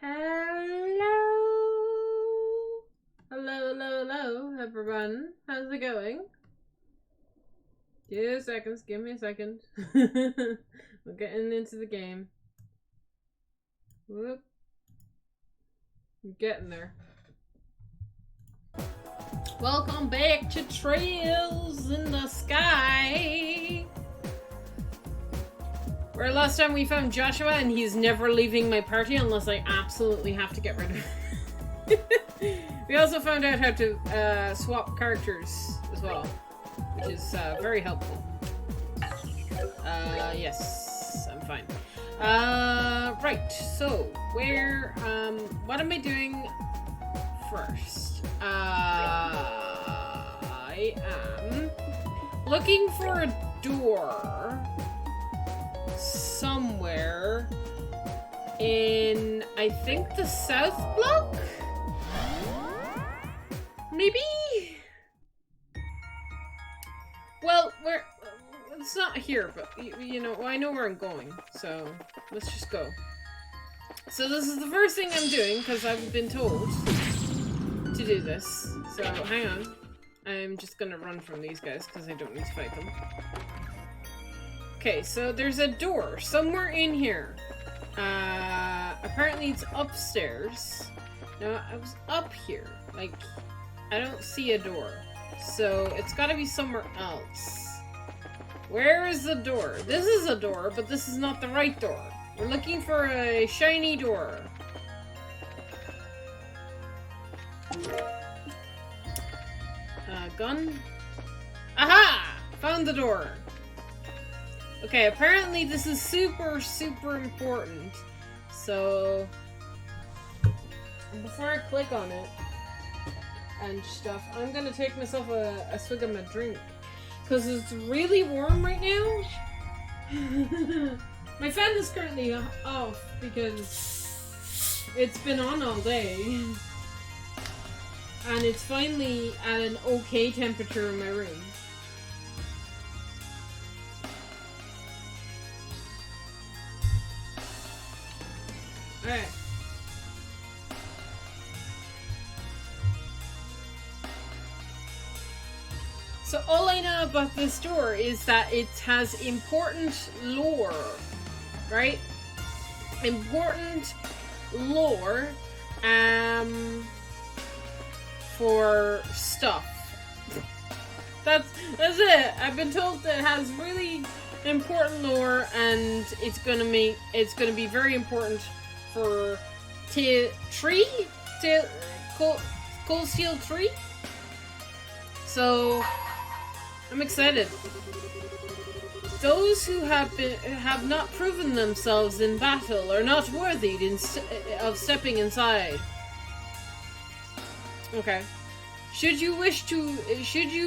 Hello. Hello, everyone. How's it going? 2 seconds. Give me a second. We're getting into the game. Whoop. I'm getting there. Welcome back to Trails in the Sky. Where last time we found Joshua and he's never leaving my party unless I absolutely have to get rid of him. We also found out how to swap characters as well, which is very helpful. Yes, I'm fine. Right, so where, what am I doing first? I am looking for a door somewhere in, I think, the south block? Maybe? Well, it's not here, but, you know, I know where I'm going, so let's just go. So this is the first thing I'm doing, because I've been told to do this. So, hang on. I'm just gonna run from these guys, because I don't need to fight them. Okay, so there's a door somewhere in here. Apparently it's upstairs. No, I was up here. Like, I don't see a door. So, it's gotta be somewhere else. Where is the door? This is a door, but this is not the right door. We're looking for a shiny door. Gun? Aha! Found the door. Okay, apparently this is super, super important. So, before I click on it and stuff, I'm gonna take myself a swig of my drink. Because it's really warm right now. My fan is currently off because it's been on all day. And it's finally at an okay temperature in my room. Alright. So all I know about this door is that it has important lore, right? Important lore, for stuff. That's it. I've been told that it has really important lore, and it's gonna be very important for Cold Steel 3. So I'm excited. Those who have not proven themselves in battle are not worthy of stepping inside. Okay. Should you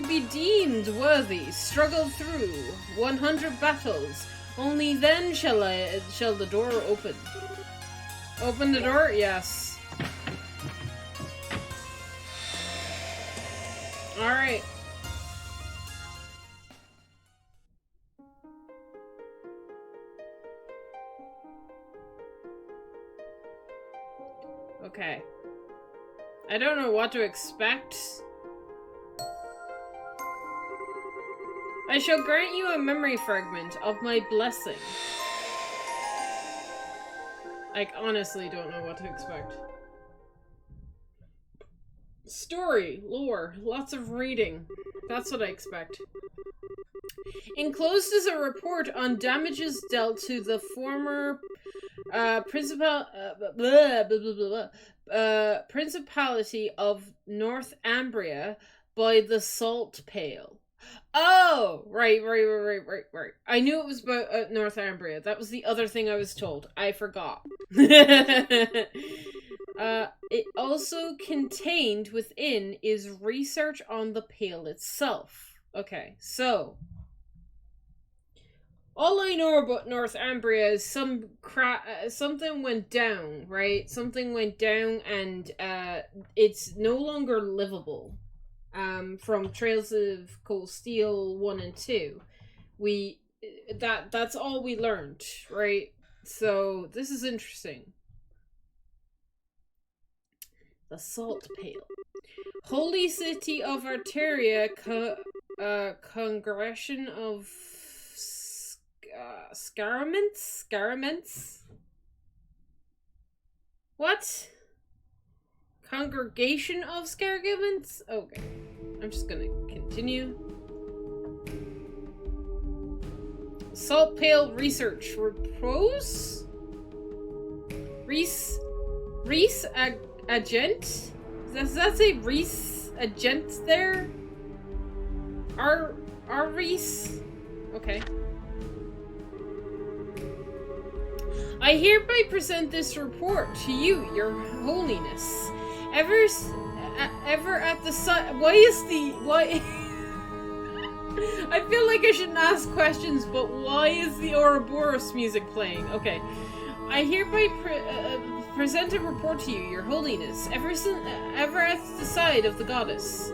be deemed worthy, struggle through 100 battles. Only then shall the door open. Open the door? Yes. Alright. Okay. I don't know what to expect. I shall grant you a memory fragment of my blessing. I honestly don't know what to expect. Story, lore, lots of reading. That's what I expect. Enclosed is a report on damages dealt to the former Principality of Northumbria by the Salt Pale. Oh, right. I knew it was about Northumbria. That was the other thing I was told. I forgot. It also contained within is research on the Pale itself. Okay, so all I know about Northumbria is something went down, right? Something went down, and it's no longer livable. From Trails of Cold Steel 1 and 2, that's all we learned, right? So this is interesting. The Salt Pale. Holy city of Arteria, congregation of Scaraments? What? Congregation of Scaraments? Okay. I'm just gonna continue. Salt Pale Research Repose? Reese Agent? Does that say Reese Agent there? Our Reese? Okay. I hereby present this report to you, your holiness. Ever at the site. Why? I feel like I shouldn't ask questions, but why is the Ouroboros music playing? Okay. I hereby present a report to you, your holiness, ever at the side of the goddess.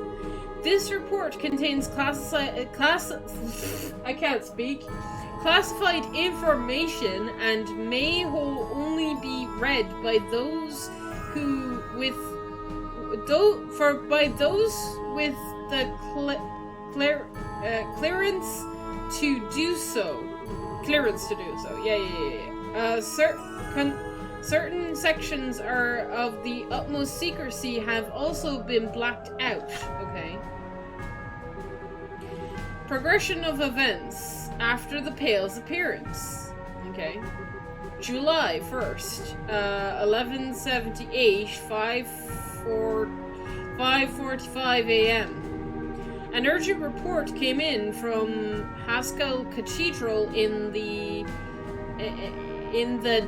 This report contains classified information and may only be read by those with the clearance to do so. Yeah. Certain sections of the utmost secrecy have also been blacked out. Okay. Progression of events after the Pale's appearance. Okay. July 1st, 1178, 5:45 a.m. An urgent report came in from Haskell Cathedral in the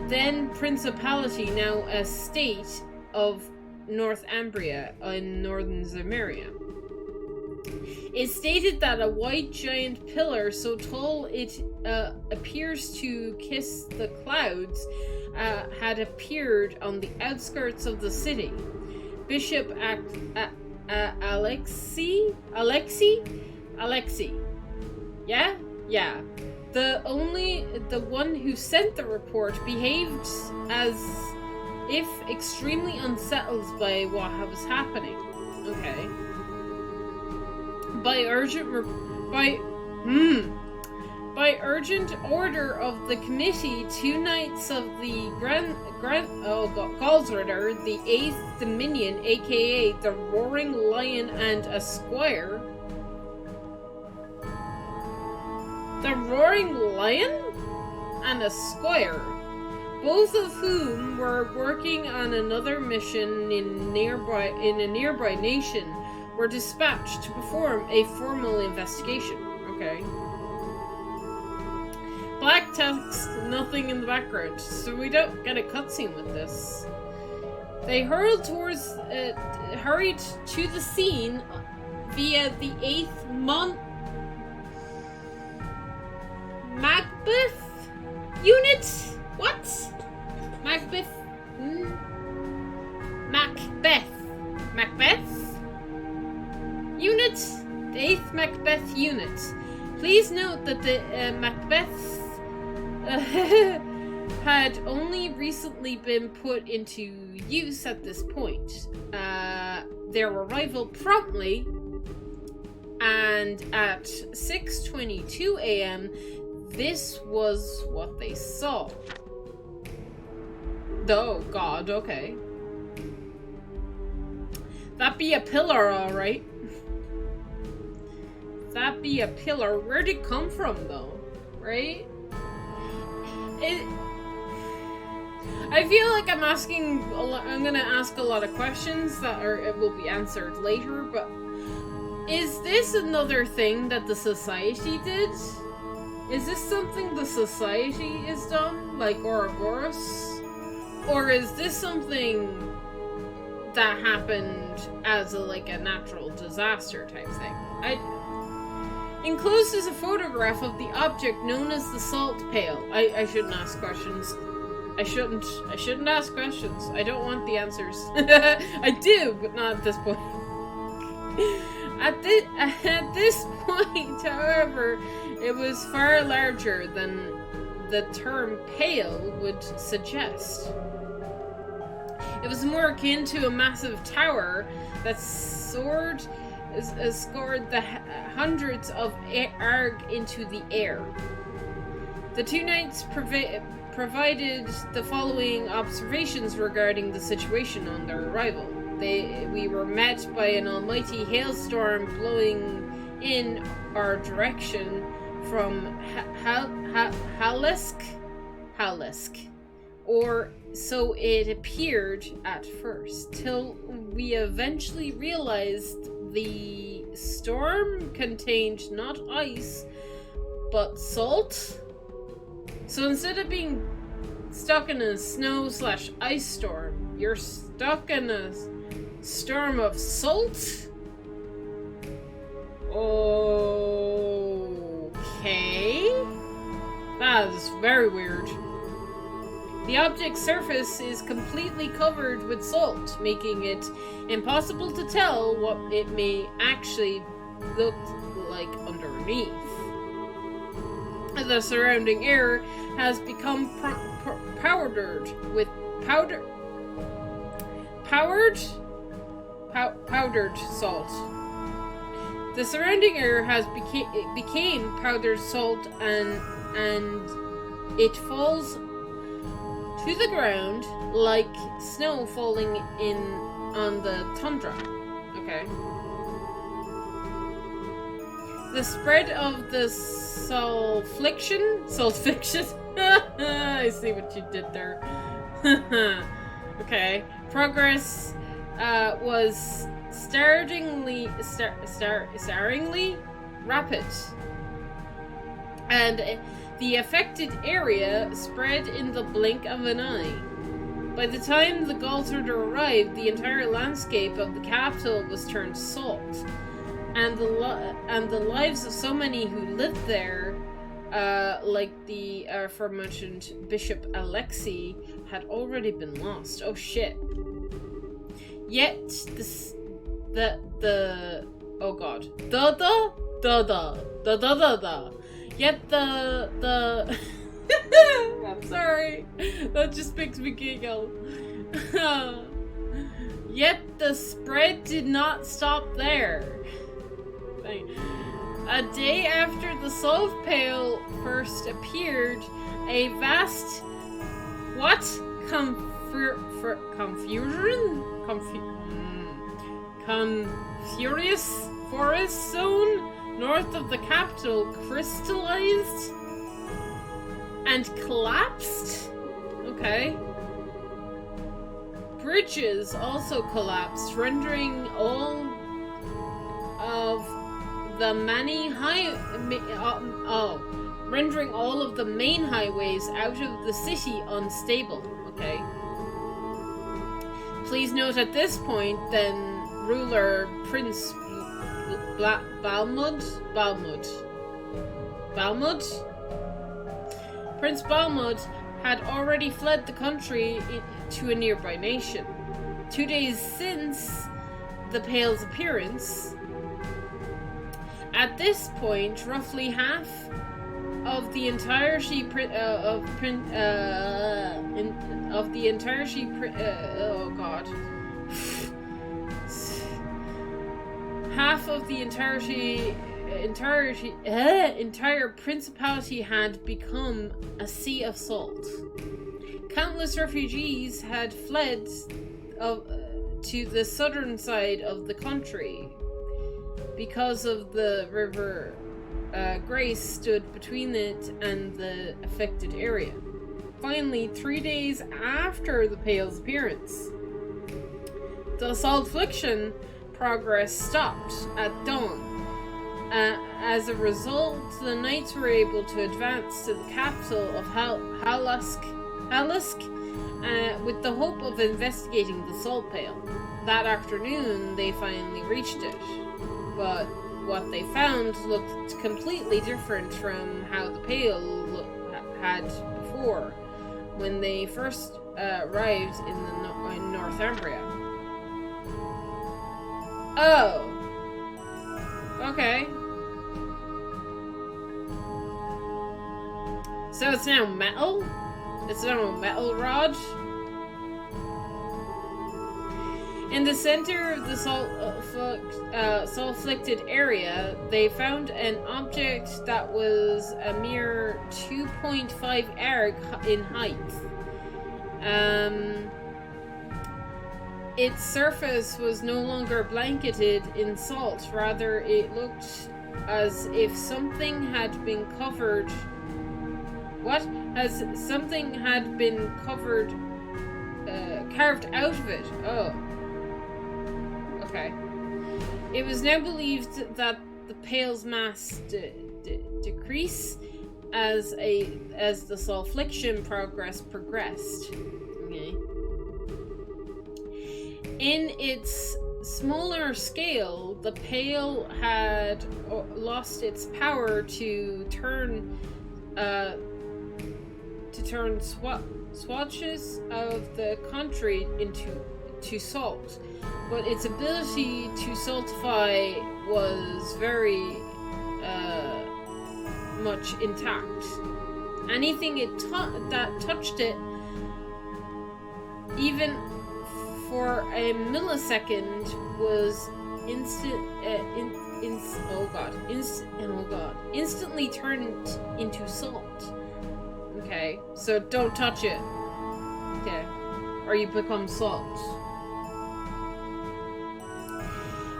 then Principality, now a state of Northumbria in northern Zemeria. It stated that a white giant pillar so tall it appears to kiss the clouds had appeared on the outskirts of the city. Bishop Alexei? Yeah? Yeah. The one who sent the report behaved as if extremely unsettled by what was happening. Okay. By urgent order of the committee, 2 knights of the Galsritter, the 8th Dominion, aka the Roaring Lion, and a squire. The Roaring Lion and a squire, both of whom were working on another mission in a nearby nation, were dispatched to perform a formal investigation. Okay. Black text, nothing in the background, so we don't get a cutscene with this. They hurried to the scene via the 8th Macbeth unit? What? Macbeth? Macbeth? Unit? The 8th Macbeth unit. Please note that the Macbeths had only recently been put into use at this point. Their arrival promptly, and at 6:22 a.m., this was what they saw. Oh god, okay. That be a pillar, alright. That be a pillar. Where'd it come from, though? Right? I feel like I'm gonna ask a lot of questions that will be answered later, but is this another thing that the society did? Is this something the society is done, like Ouroboros? Or is this something that happened as a natural disaster type thing? Enclosed is a photograph of the object known as the Salt Pale. I shouldn't ask questions. I shouldn't ask questions. I don't want the answers. I do, but not at this point. At this point, however, it was far larger than the term pale would suggest. It was more akin to a massive tower that scored the hundreds of arg into the air. The two knights provided the following observations regarding the situation on their arrival. We were met by an almighty hailstorm blowing in our direction from Halesk, or so it appeared at first, till we eventually realized the storm contained not ice, but salt. So instead of being stuck in a snow/ice storm, you're stuck in a storm of salt? Okay. That is very weird. The object's surface is completely covered with salt, making it impossible to tell what it may actually look like underneath. The surrounding air has become powdered salt. The surrounding air has became powdered salt, and it falls to the ground like snow falling in on the tundra. Okay. The spread of the sulfiction. I see what you did there. Okay. Progress was startlingly rapid, and the affected area spread in the blink of an eye. By the time the Galtard arrived, the entire landscape of the capital was turned salt, and the lives of so many who lived there, like the aforementioned Bishop Alexei, had already been lost. Oh shit. Yet Yet the I'm sorry, that just makes me giggle. Yet the spread did not stop there. A day after the salt pail first appeared, a vast confurious forest zone north of the capital crystallized and collapsed. Okay. Bridges also collapsed, rendering all of the main highways out of the city unstable. Okay. Please note at this point, then, ruler Prince Prince Balmud had already fled the country to a nearby nation. 2 days since the Pale's appearance. At this point, roughly half of the entirety half of the entire principality had become a sea of salt. Countless refugees had fled to the southern side of the country because of the river Grace stood between it and the affected area. Finally, 3 days after the Pale's appearance, the sulfiction progress stopped at dawn. As a result, the knights were able to advance to the capital of Halesk with the hope of investigating the salt pail. That afternoon, they finally reached it, but what they found looked completely different from how the pail had before, when they first arrived in Northumbria. Oh. Okay. So it's now metal? It's now a metal rod? In the center of the salt-afflicted area, they found an object that was a mere 2.5 erg in height. Its surface was no longer blanketed in salt, rather it looked as if something had been covered. As something had been carved out of it. Oh. Okay. It was now believed that the pale's mass decrease as the sulfliction progressed. Okay. In its smaller scale, the pale had lost its power to turn swatches of the country into salt, but its ability to saltify was very much intact. Anything that touched it, even for a millisecond, was instantly turned into salt. Okay, so don't touch it. Okay, or you become salt.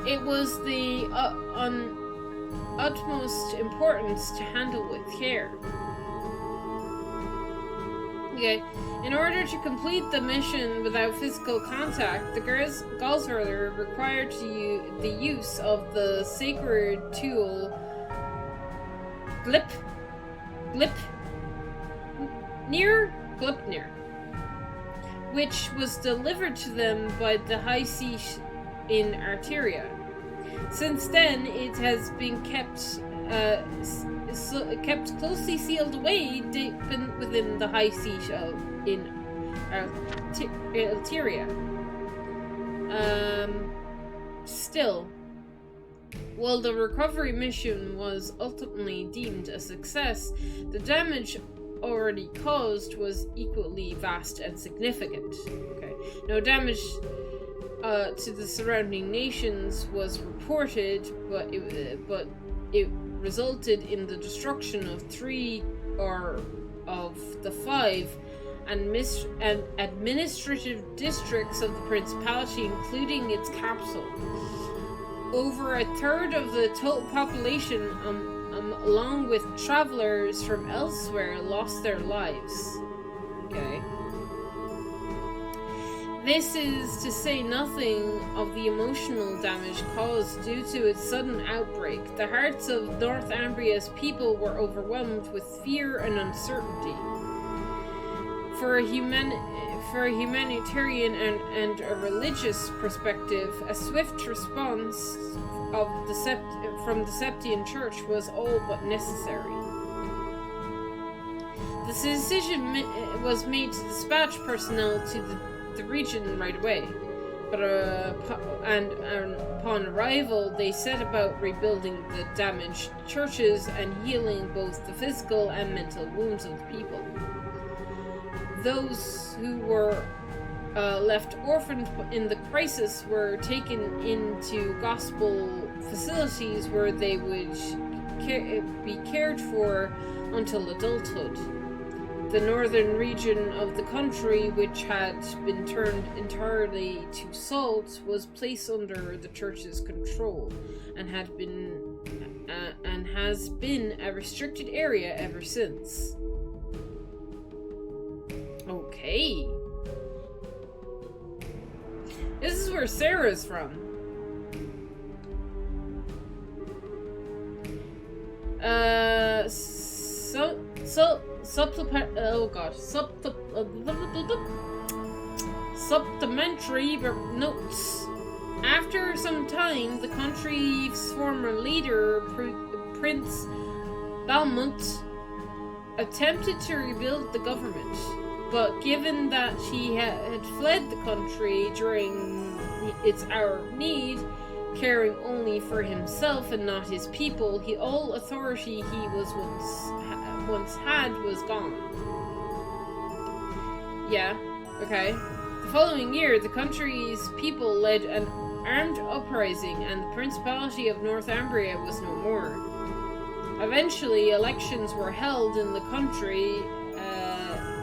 It was the utmost importance to handle with care. Okay, in order to complete the mission without physical contact, the Galsworther required the use of the sacred tool Gleipnir, which was delivered to them by the High Seat in Arteria. Since then, it has been kept closely sealed away deep within the High Seat in Arteria. Still, while the recovery mission was ultimately deemed a success, the damage already caused was equally vast and significant. Okay, no damage to the surrounding nations was reported, but it resulted in the destruction of 3 of the 5 administrative districts of the Principality, including its capital. Over a third of the total population, along with travelers from elsewhere, lost their lives. Okay. This is to say nothing of the emotional damage caused due to its sudden outbreak. The hearts of Northumbria's people were overwhelmed with fear and uncertainty. For a humanitarian and a religious perspective, a swift response from the Septian Church was all but necessary. The decision was made to dispatch personnel to the region right away, but upon arrival, they set about rebuilding the damaged churches and healing both the physical and mental wounds of the people. Those who were left orphaned in the crisis were taken into gospel facilities where they would be cared for until adulthood. The northern region of the country, which had been turned entirely to salt, was placed under the church's control and has been a restricted area ever since. Okay. This is where Sarah's from. Supplementary notes. After some time, the country's former leader, Prince Balmont, attempted to rebuild the government, but given that he had fled the country during its hour of need, caring only for himself and not his people, all authority he once had was gone. Yeah, okay. The following year, the country's people led an armed uprising, and the Principality of Northumbria was no more. Eventually, elections were held in the country,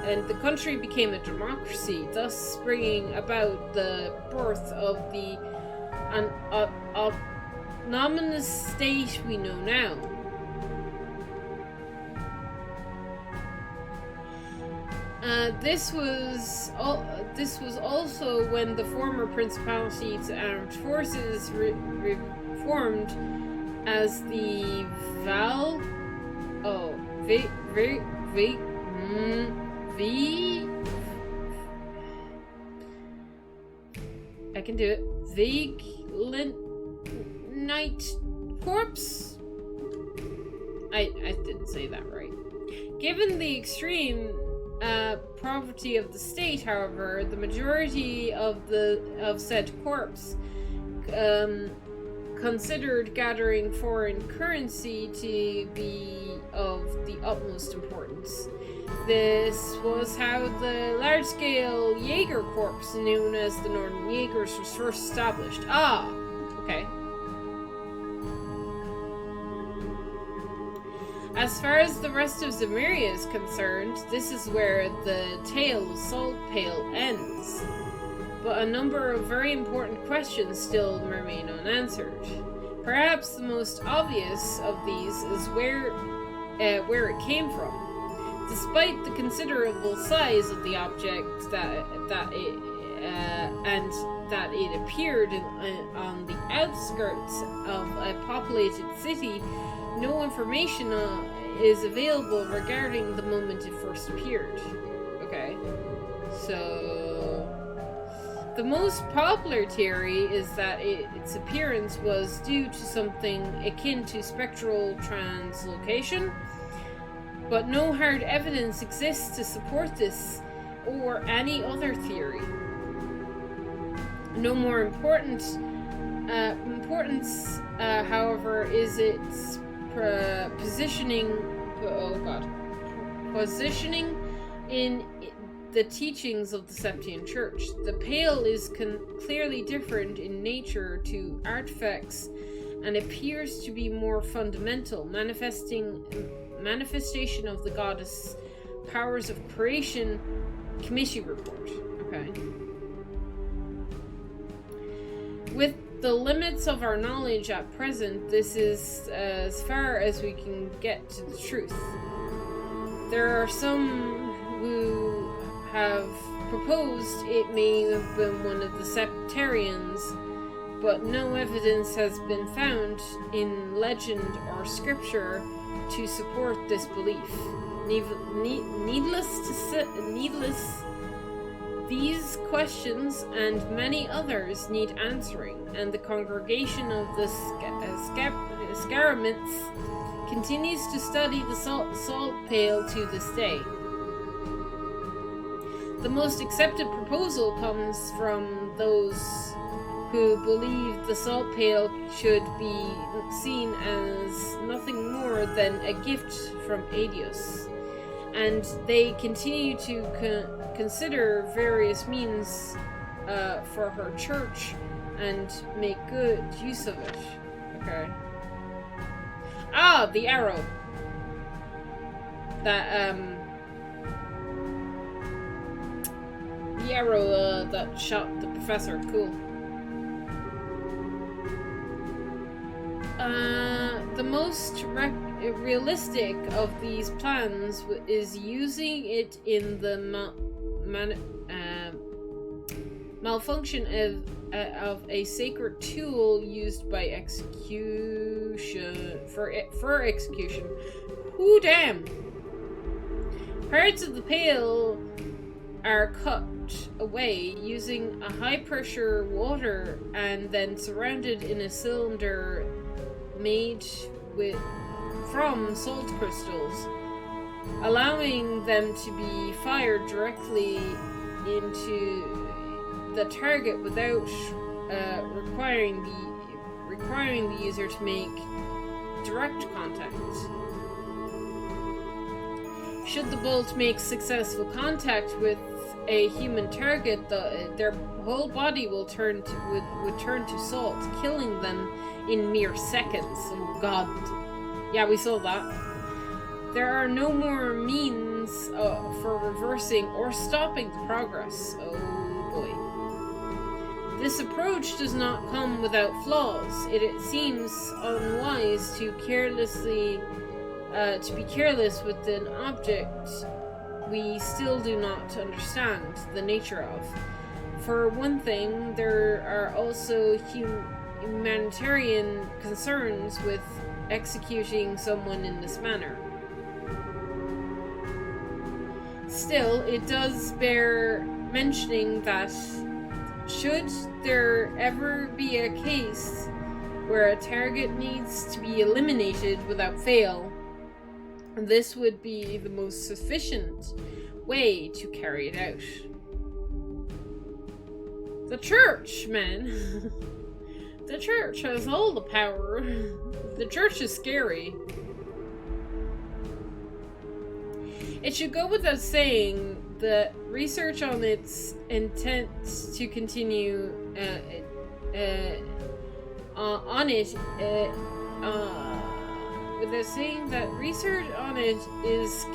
and the country became a democracy, thus bringing about the birth of the autonomous state we know now. This was also when the former principality's armed forces reformed as the I can do it. Vigilante Corps? I didn't say that right. Given the extreme poverty of the state, however, the majority of said corps considered gathering foreign currency to be of the utmost importance. This was how the large-scale Jaeger Corps, known as the Northern Jaegers, was first established. Ah, okay. As far as the rest of Zemuria is concerned, this is where the tale of Salt Pail ends. But a number of very important questions still remain unanswered. Perhaps the most obvious of these is where it came from. Despite the considerable size of the object that it appeared on the outskirts of a populated city, no information is available regarding the moment it first appeared. Okay, so the most popular theory is that its appearance was due to something akin to spectral translocation, but no hard evidence exists to support this or any other theory. No more importance, however, is its positioning in the teachings of the Septian Church. The Pale is clearly different in nature to artifacts and appears to be more fundamental, manifestation of the goddess powers of creation. Committee report. Okay. With the limits of our knowledge at present, this is as far as we can get to the truth. There are some who have proposed it may have been one of the Septarians, but no evidence has been found in legend or scripture to support this belief. Needless, these questions and many others need answering, and the congregation of the Scaramites continues to study the salt pail to this day. The most accepted proposal comes from those who believe the salt pail should be seen as nothing more than a gift from Aidios, and they continue to consider various means for her church and make good use of it. Okay. Ah, the arrow. The arrow that shot the professor. Cool. The most realistic of these plans is using it in the malfunction of a sacred tool used by execution for execution. Whoo, damn! Parts of the pail are cut away using a high-pressure water and then surrounded in a cylinder made from salt crystals, allowing them to be fired directly into the target without requiring the user to make direct contact. Should the bolt make successful contact with a human target, their whole body will turn to salt, killing them in mere seconds. Oh god. Yeah, we saw that. There are no more means for reversing or stopping the progress. Oh boy. This approach does not come without flaws. It seems unwise to be careless with an object we still do not understand the nature of. For one thing, there are also humanitarian concerns with executing someone in this manner. Still, it does bear mentioning that should there ever be a case where a target needs to be eliminated without fail, this would be the most sufficient way to carry it out. The church, man. The church has all the power. The church is scary. It should go without saying that research on its intent to continue without saying that research on it is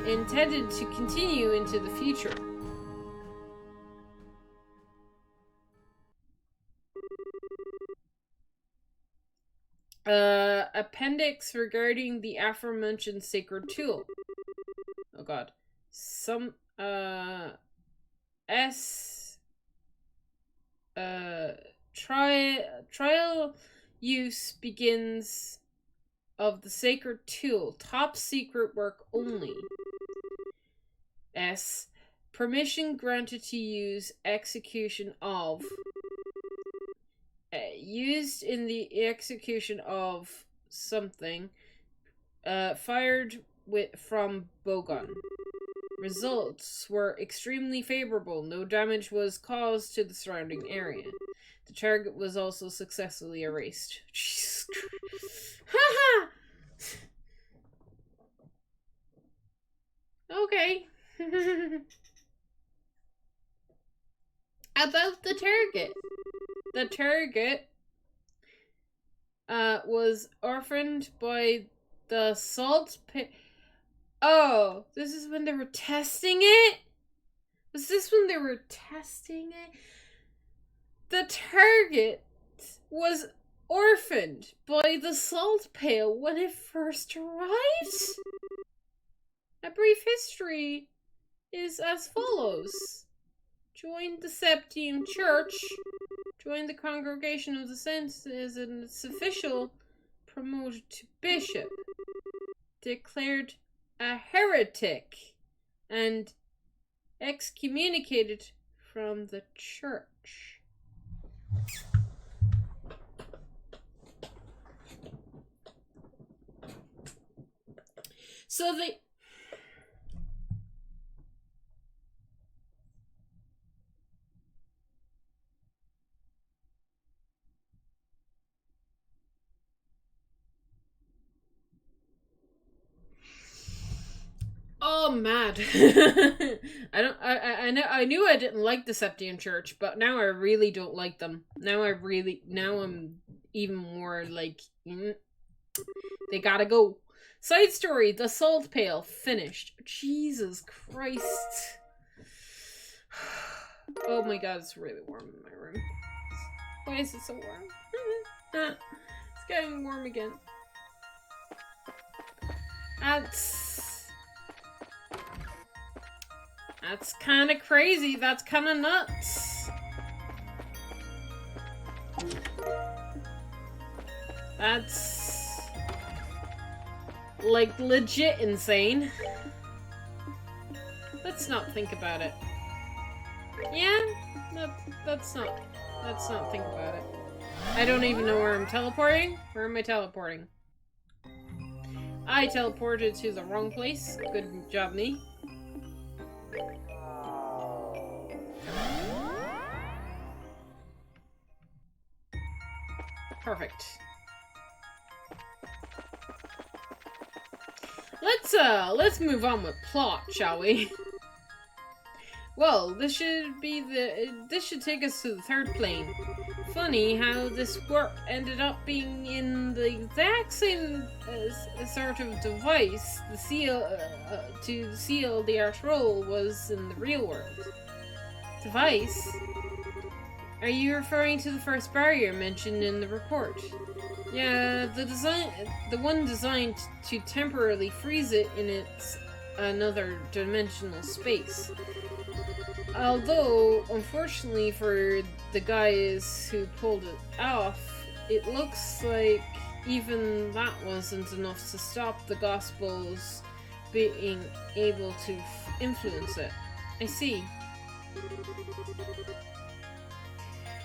intended to continue into the future. Appendix regarding the aforementioned sacred tool. Oh god. Some trial use begins of the sacred tool. Top secret work only. S. Permission granted to use execution of. Used in the execution of something. Fired from bowgun. Results were extremely favorable. No damage was caused to the surrounding area. The target was also successfully erased. Jesus Christ. Haha! Okay. About the target. The target was orphaned by the salt pit. Oh, this is when they were testing it? Was this when they were testing it? The target was orphaned by the salt pail when it first arrived? A brief history is as follows. Joined the Septime Church. Joined the Congregation of the Saints as its official. Promoted to bishop. Declared a heretic. And excommunicated from the church. So they... Oh, mad. I knew I didn't like the Septime Church, but now I really don't like them. Now I'm even more like, they gotta go. Side story, the salt pail, finished. Jesus Christ. Oh my god, it's really warm in my room. Why is it so warm? It's getting warm again. That's kind of crazy. That's kind of nuts. That's like legit insane. Let's not think about it. Yeah, let's not think about it. I don't even know where I'm teleporting. Where am I teleporting? I teleported to the wrong place. Good job, me. Perfect. Let's move on with plot, shall we? Well, this should take us to the third plane. Funny how this warp ended up being in the exact same sort of device the seal to seal the Artrol was in the real world. Device? Are you referring to the first barrier mentioned in the report? Yeah, the one designed to temporarily freeze it in its another dimensional space. Although, unfortunately for the guys who pulled it off, it looks like even that wasn't enough to stop the Gospels being able to influence it. I see.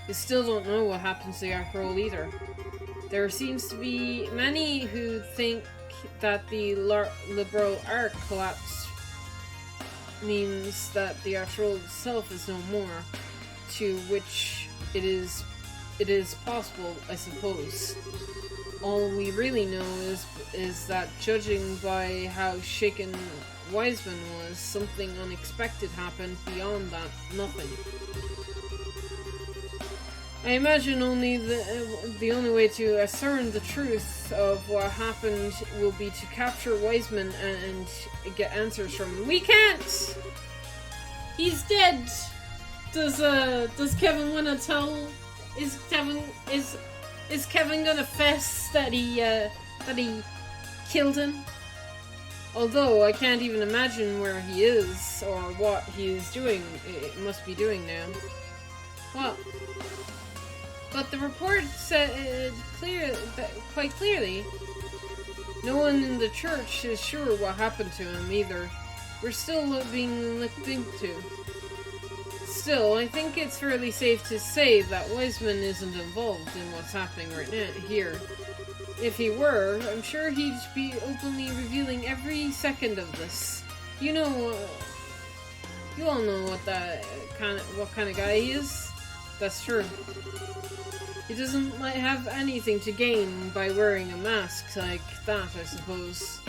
We still don't know what happened to the Artrol either. There seems to be many who think that the Liberal Arc collapse means that the Artrol itself is no more, to which it is possible, I suppose. All we really know is that, judging by how shaken Wiseman was, something unexpected happened. Beyond that, nothing. I imagine the only way to ascertain the truth of what happened will be to capture Wiseman and get answers from him. We can't! He's dead! Does Kevin wanna tell? Is Kevin gonna fess that he killed him? Although I can't even imagine where he is or what he is doing. It must be doing now. What? But the report said quite clearly, no one in the church is sure what happened to him either. We're still being looked into. Still, I think it's fairly safe to say that Wiseman isn't involved in what's happening right now here. If he were, I'm sure he'd be openly revealing every second of this. You know, you all know what kind of guy he is. That's true. He doesn't have anything to gain by wearing a mask like that, I suppose.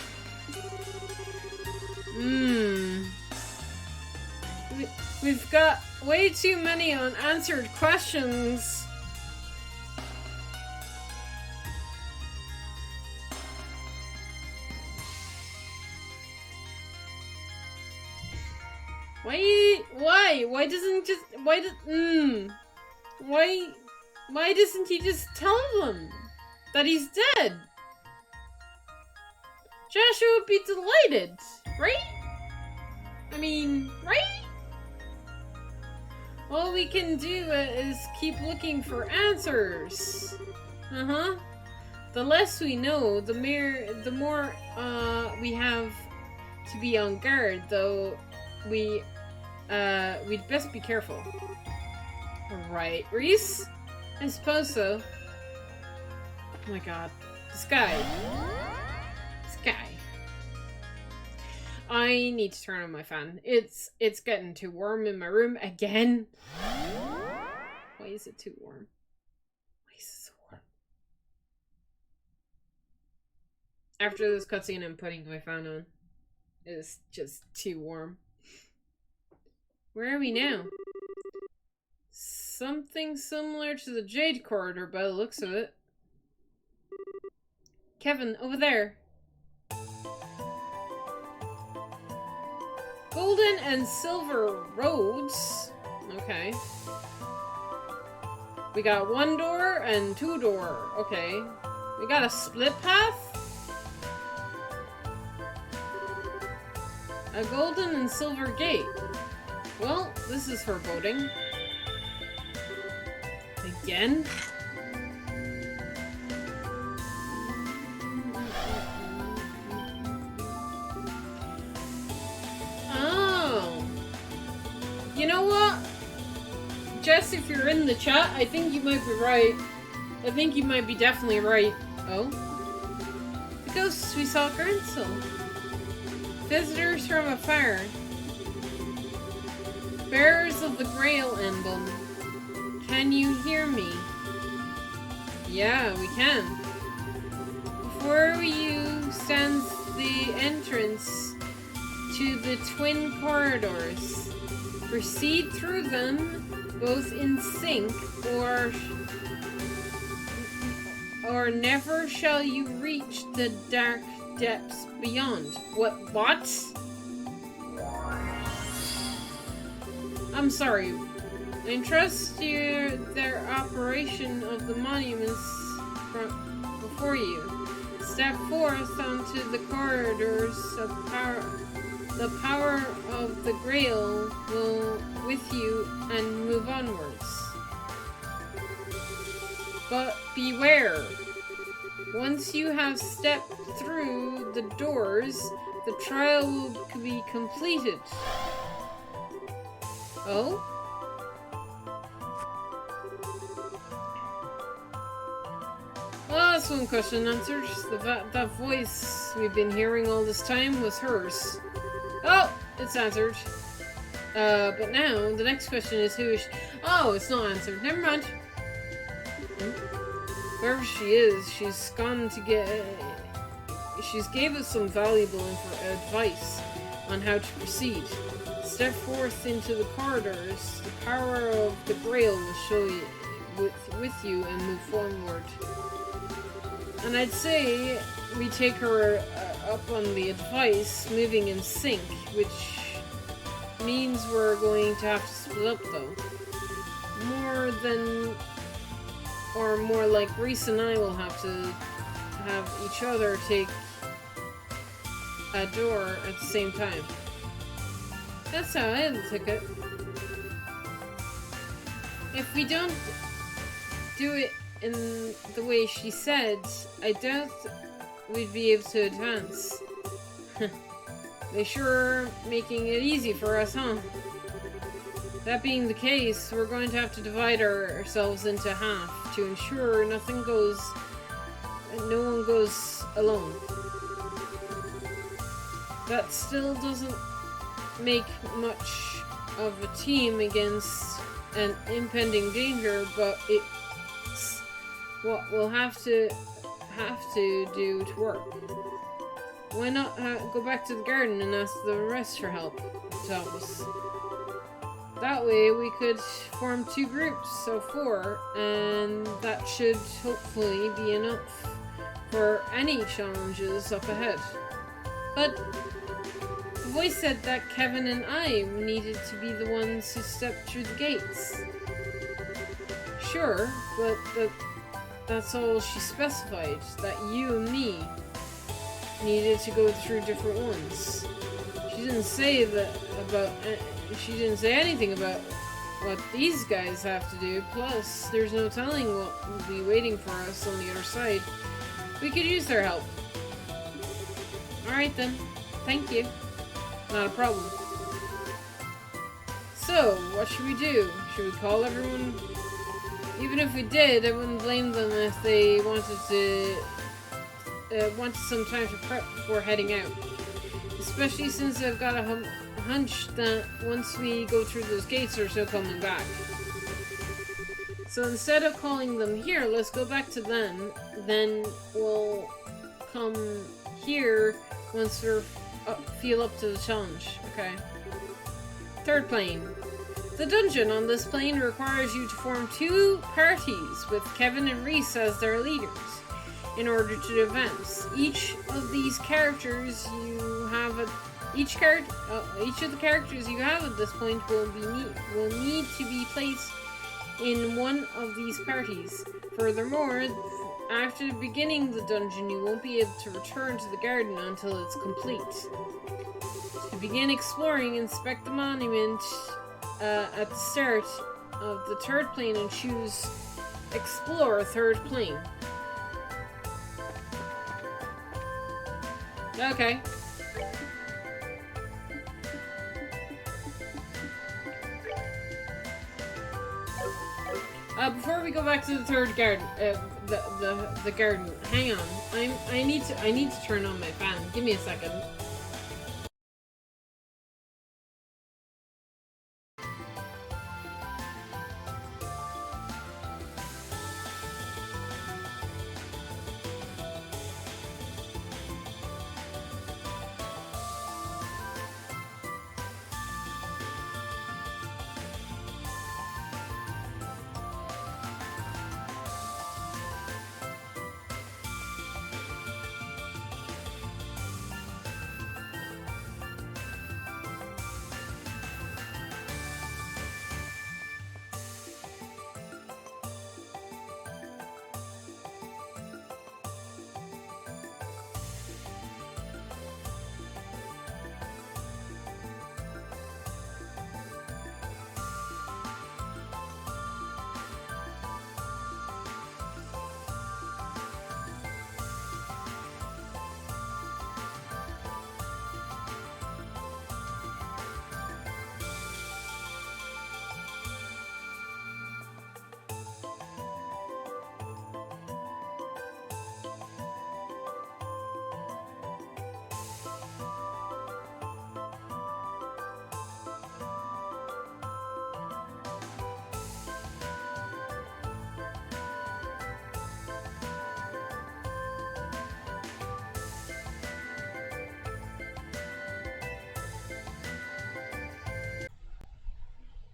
We've got way too many unanswered questions. Why doesn't he just tell them that he's dead? Joshua would be delighted, right? I mean, right? All we can do is keep looking for answers. The less we know, the more we have to be on guard. Though we'd best be careful. Right, Reese? I suppose so. Oh my god. This guy. I need to turn on my fan. It's getting too warm in my room again. Why is it too warm? Why is it so warm? After this cutscene, I'm putting my fan on. It's just too warm. Where are we now? Something similar to the Jade Corridor by the looks of it. Kevin, over there. Golden and silver roads. Okay. We got 1 door and 2 door. Okay. We got a split path? A golden and silver gate. Well, this is foreboding. Again? Oh. You know what? Jess, if you're in the chat, I think you might be right. I think you might be definitely right. Oh? The ghosts we saw at Gruntsel. Visitors from afar. Bearers of the Grail emblem. Can you hear me? Yeah, we can. Before you stands the entrance to the twin corridors. Proceed through them both in sync, or never shall you reach the dark depths beyond. What? I'm sorry. Entrust their operation of the monuments before you. Step forth onto the corridors of power. The power of the Grail will with you and move onwards. But beware! Once you have stepped through the doors, the trial will be completed. Oh? Well, that's one question answered. That voice we've been hearing all this time was hers. Oh, it's answered. But now, the next question is who is she? Oh, it's not answered. Never mind. Wherever she is, she's gone to get... She's gave us some valuable advice on how to proceed. Step forth into the corridors. The power of the Grail will show you with you and move forward. And I'd say we take her up on the advice, moving in sync, which means we're going to have to split up though. More like Reese and I will have to have each other take a door at the same time. That's how I took it. If we don't do it in the way she said, I doubt we'd be able to advance. They sure are making it easy for us, huh? That being the case, we're going to have to divide ourselves into half to ensure no one goes alone. That still doesn't make much of a team against an impending danger, but it's what we'll have to do to work. Why not go back to the garden and ask the rest for help to help us? That way we could form 2 groups of 4, and that should hopefully be enough for any challenges up ahead. But the voice said that Kevin and I needed to be the ones who stepped through the gates. Sure, but that's all she specified, that you and me needed to go through different ones. She didn't say anything about what these guys have to do. Plus, there's no telling what will be waiting for us on the other side. We could use their help. Alright then. Thank you. Not a problem. So, what should we do? Should we call everyone? Even if we did, I wouldn't blame them if they wanted some time to prep before heading out. Especially since I've got a hunch that once we go through those gates, there's no coming back. So instead of calling them here, let's go back to them. Then we'll come here once we feel up to the challenge. Okay. 3rd plane. The dungeon on this plane requires you to form 2 parties with Kevin and Reese as their leaders in order to advance. Each of the characters you have at this point will need to be placed in one of these parties. Furthermore, after beginning the dungeon, you won't be able to return to the garden until it's complete. To begin exploring, inspect the monument at the start of the 3rd plane and choose Explore 3rd plane. Okay. Before we go back to the 3rd garden, the garden, hang on. I need to turn on my fan. Give me a second.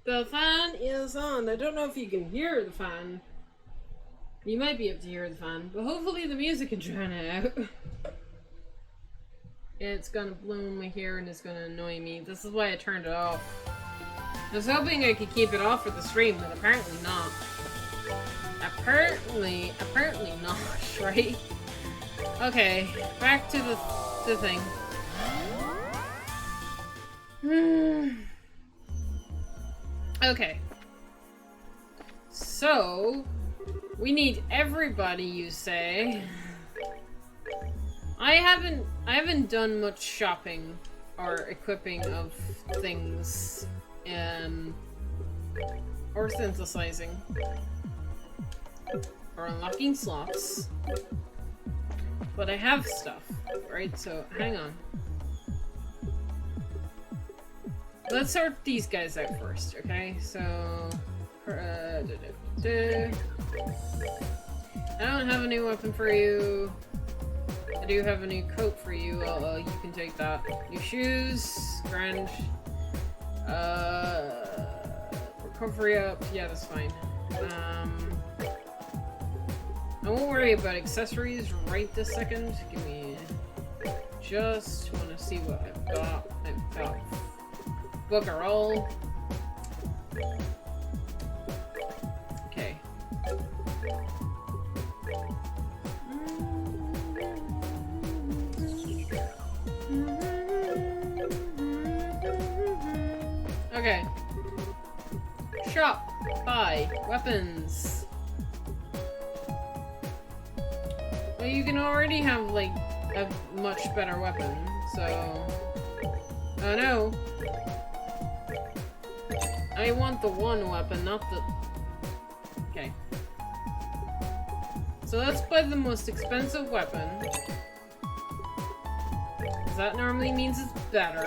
The fan is on. I don't know if you can hear the fan. You might be able to hear the fan, but hopefully the music can drown it out. It's gonna blow in my hair and it's gonna annoy me. This is why I turned it off. I was hoping I could keep it off for the stream, but apparently not. Apparently not, right? Okay, back to the thing. Okay. So, we need everybody, you say. I haven't done much shopping or equipping of things, or synthesizing, or unlocking slots. But I have stuff, right? So, hang on. Let's sort these guys out first, okay? So, I don't have a new weapon for you. I do have a new coat for you. You can take that. New shoes, grand. Recovery up. Yeah, that's fine. I won't worry about accessories right this second. Give me. Just want to see what I've got. I've got booger all. Okay. Okay. Shop. Buy. Weapons. Well, you can already have, like, a much better weapon, so... Oh no. I want the one weapon, not the... Okay. So let's buy the most expensive weapon. Because that normally means it's better.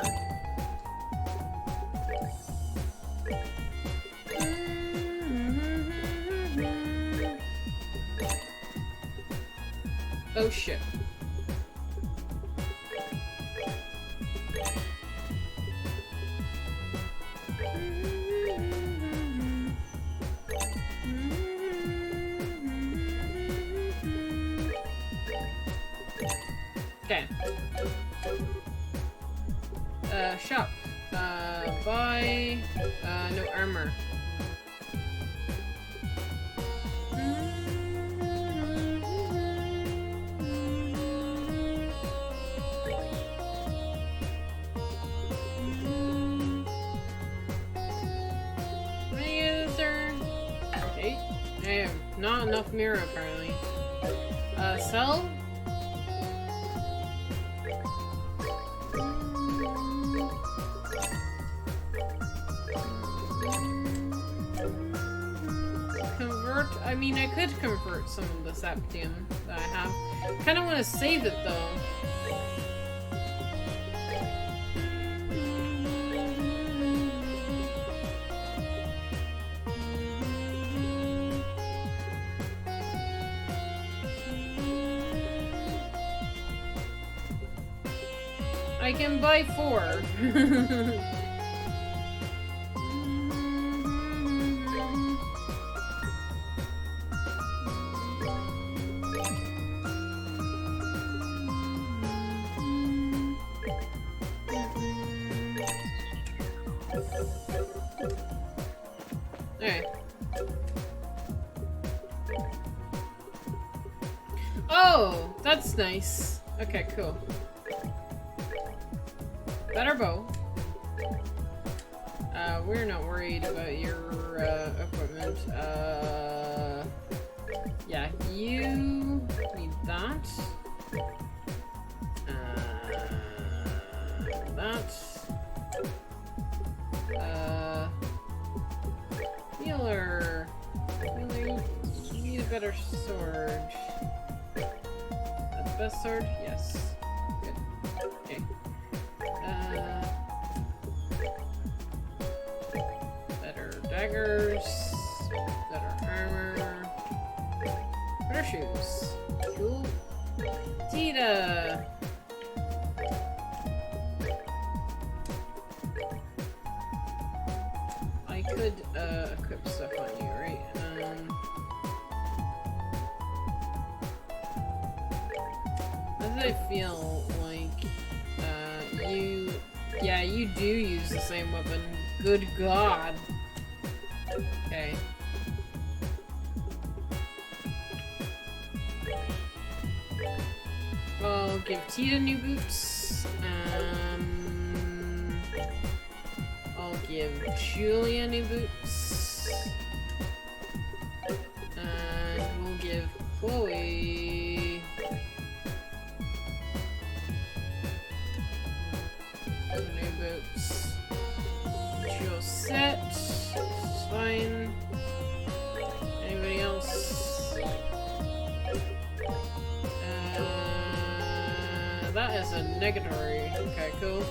Oh shit. Okay. Shop. Buy. No armor. Not enough mirror, apparently. Sell? Convert? I mean, I could convert some of the Septium that I have. Kinda wanna save it, though. I can buy 4. Alright. Oh, that's nice. Okay, cool. Better bow. We're not worried about your equipment. Yeah, you need that. That. Healer. Healer, you need a better sword. That's the best sword? Yes. Good. Okay. Better daggers, better armor, better shoes. Cool. Tita! I could equip stuff on you, right? As I feel like you do use the same weapon. Good God. Okay. I'll give Tita new boots. I'll give Julia new boots. And we'll give Chloe new boots. Josette, it's fine. Anybody else? That is a negatory. Okay, cool.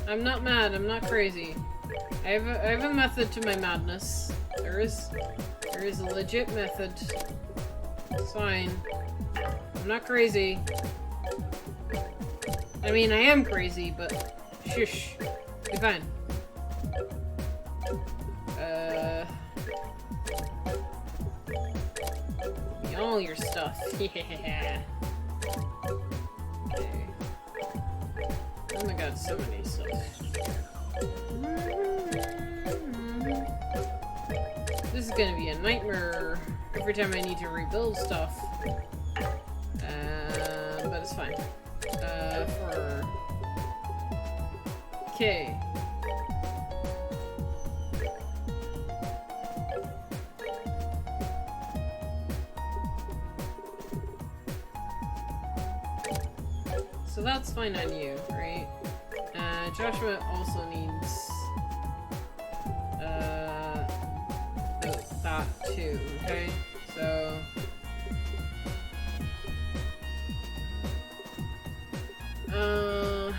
I'm not mad, I'm not crazy. I have a method to my madness. There is a legit method. It's fine. I'm not crazy. I mean, I am crazy, but shush. Be fine. Give me all your stuff. Yeah. Okay. Oh my god, so many stuff. This is gonna be a nightmare every time I need to rebuild stuff. But it's fine. Okay. So that's fine on you, right? Joshua also needs that too, okay? So ooh.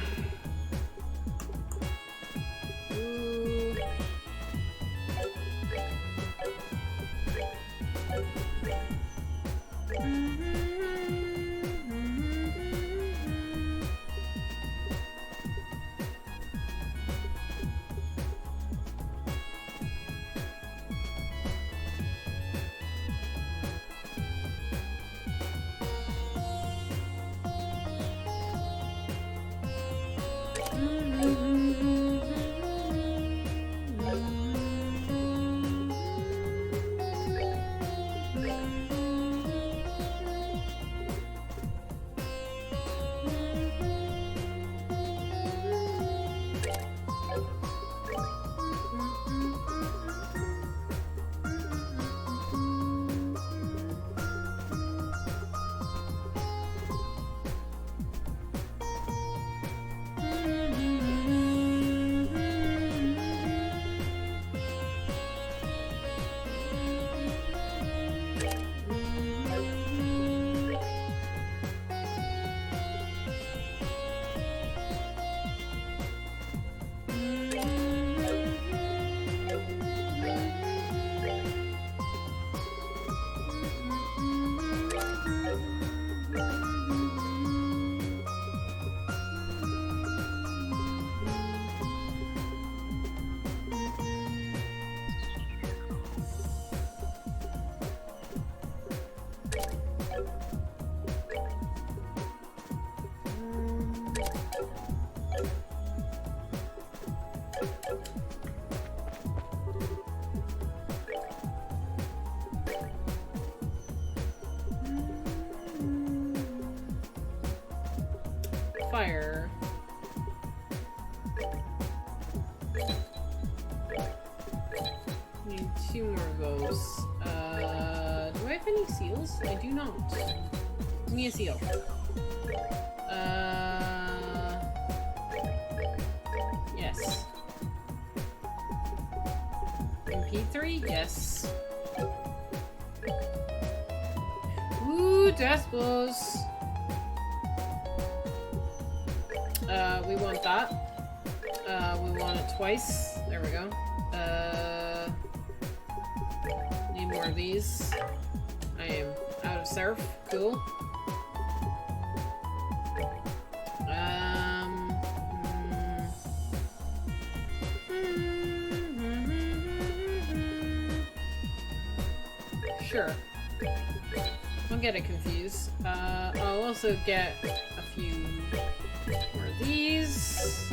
fire. Need 2 more of those. Do I have any seals? I do not. Give me a seal. Yes. MP3? Yes. Ooh, death blows. We want that. We want it twice. There we go. Need more of these. I am out of surf. Cool. Sure. Don't get it confused. I'll also get a few more of these.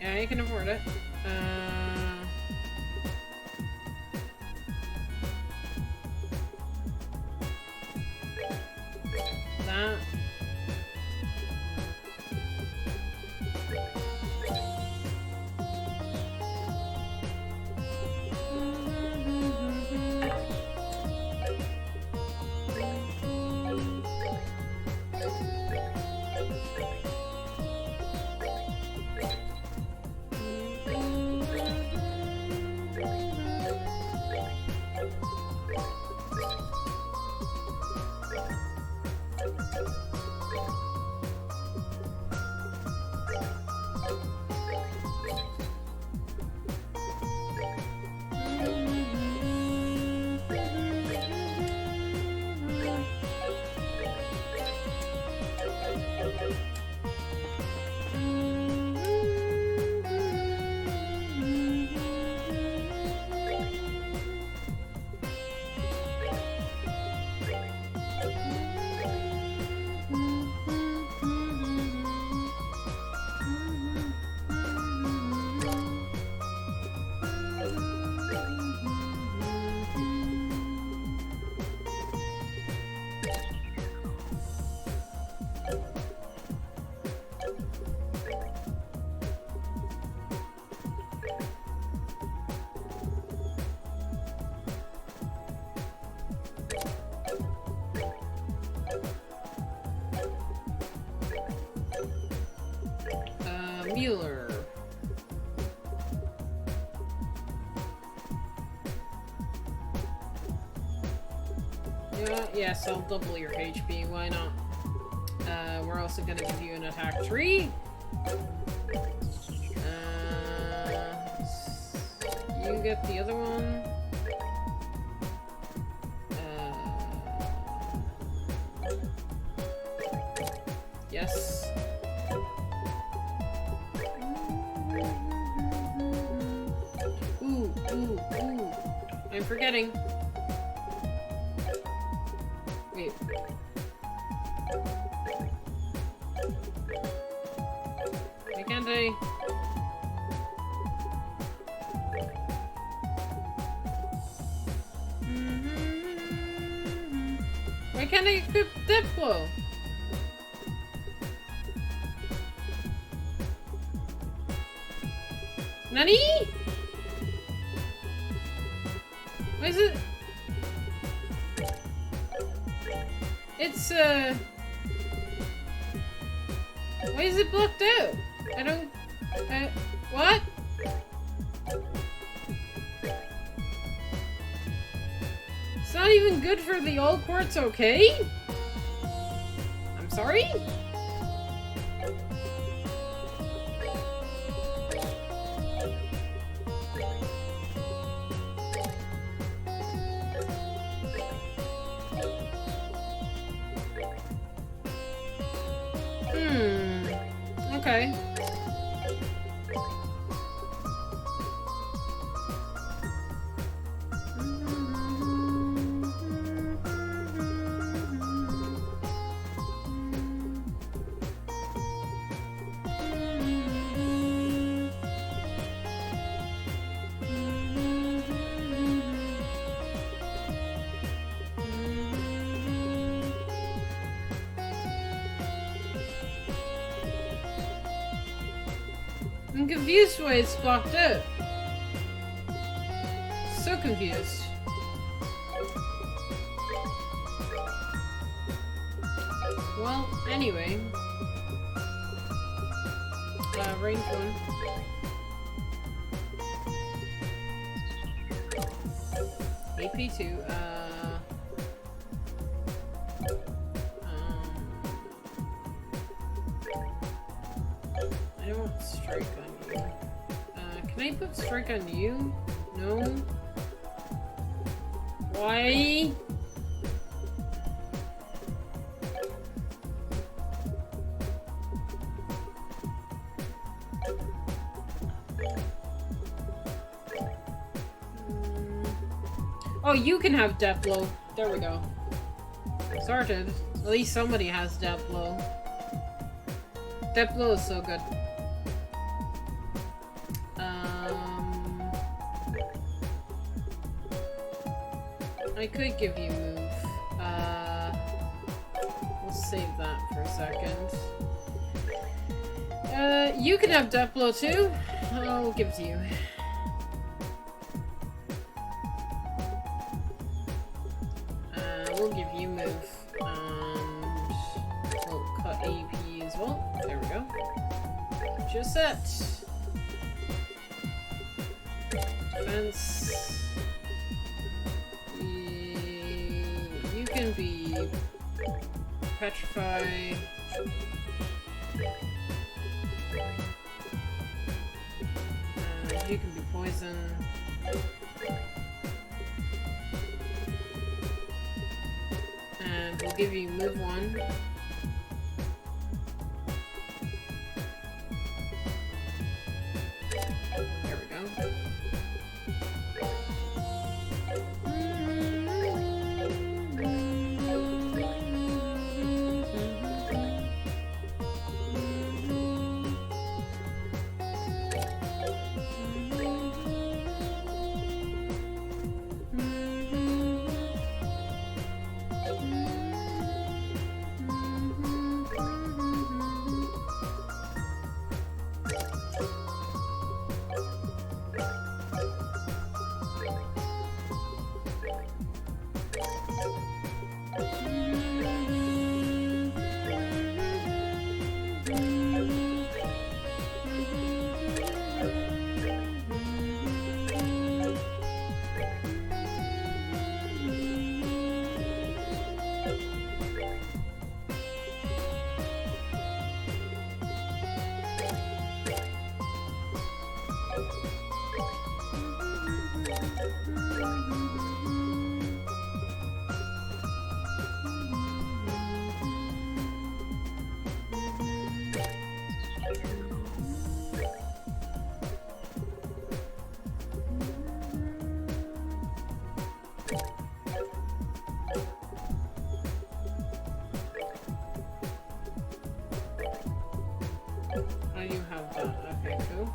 Yeah, I can afford it. That. Mueller. Yeah, yes, I'll double your HP, why not? We're also gonna give you an attack tree. You get the other one. Yes. Ooh. I'm forgetting. Wait. Why can't I? Why can't I equip Death Blow? Nani? Why is it? It's, why is it blocked out? I don't... what? It's not even good for the all quartz, okay? I'm sorry? Okay. I'm confused why it's blocked out. So confused. Well, anyway. Range 1. AP2, I don't want strike on you. Can I put strike on you? No? Why? Oh, you can have death blow. There we go. Sorted. At least somebody has death blow. Death blow is so good. I could give you move. We'll save that for a second. You can have death blow too. I'll give it to you. We'll give you move. And we'll cut AP as well. There we go. Just set. Defense. You can be petrify. You can be poison. And we'll give you move 1. There we go. Oh, you have that. Okay, cool.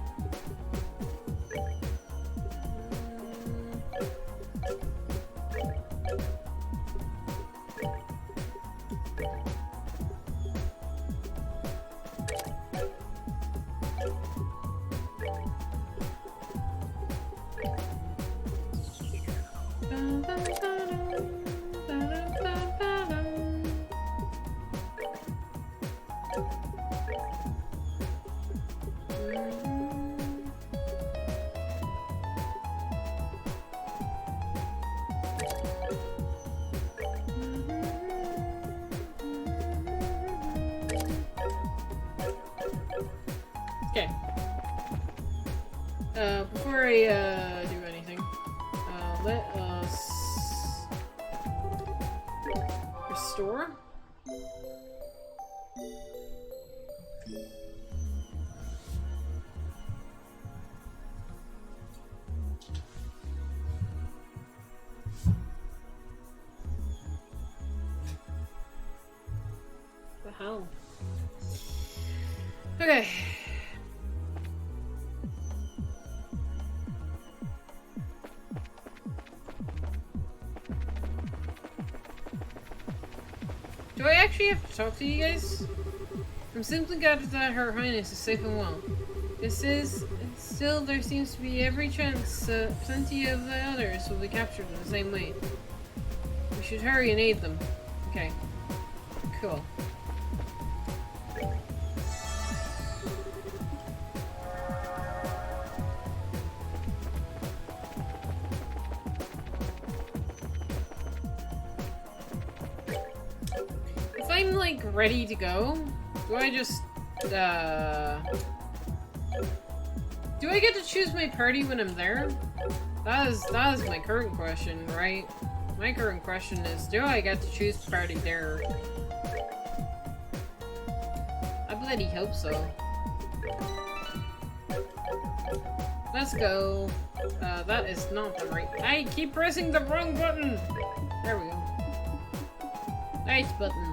Okay. Before I do anything, let us restore. The hell? Okay. Do I actually have to talk to you guys? I'm simply glad that Her Highness is safe and well. Still, there seems to be every chance plenty of the others will be captured in the same way. We should hurry and aid them. Okay. Cool. If I'm, like, ready to go, do I just, do I get to choose my party when I'm there? That is my current question, right? My current question is, do I get to choose the party there? I bloody hope so. Let's go. That is not the right— I keep pressing the wrong button! There we go. Right button.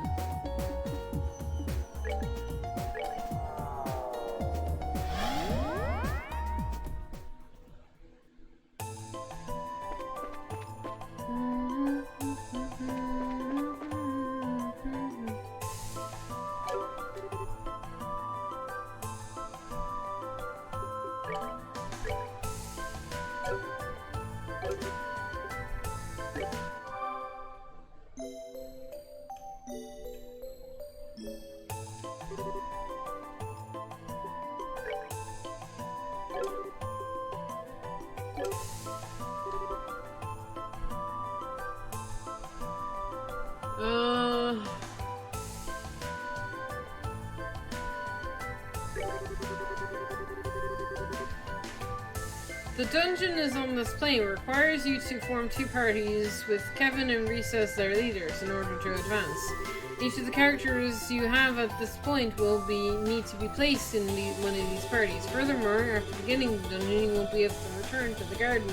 The dungeon is on this plane. It requires you to form two parties with Kevin and Risa as their leaders in order to advance. Each of the characters you have at this point will need to be placed in one of these parties. Furthermore, after beginning the dungeon, you won't be able to return to the garden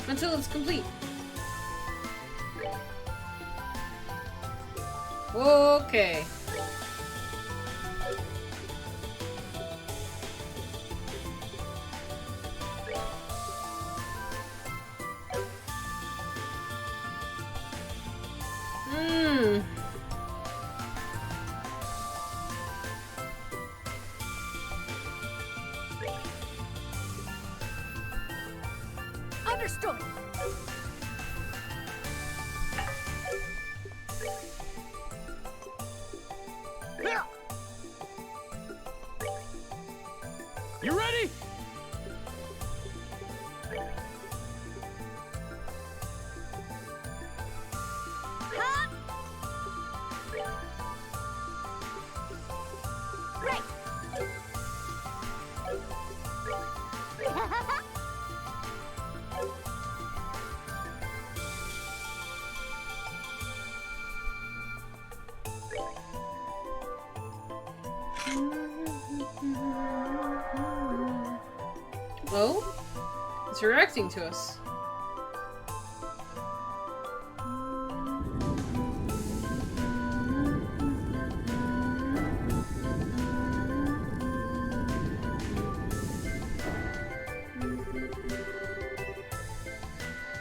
until it's complete. Okay. Understood. You ready? Huh? Right. Oh? It's reacting to us.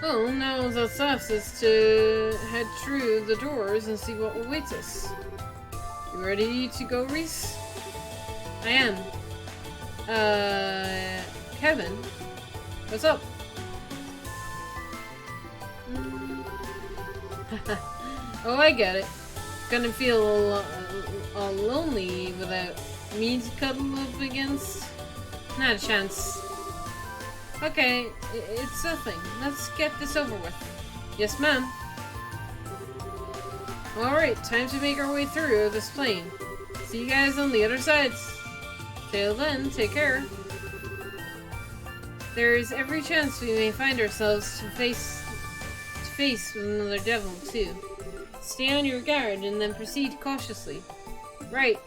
Oh, now that's us is to head through the doors and see what awaits us. You ready to go, Reese? I am. Kevin? What's up? Oh, I get it. Gonna feel all lonely without me to cuddle up against? Not a chance. Okay, it's nothing. Let's get this over with. Yes, ma'am. Alright, time to make our way through this plane. See you guys on the other side. Till then, take care. There is every chance we may find ourselves to face with another devil, too. Stay on your guard and then proceed cautiously. Right.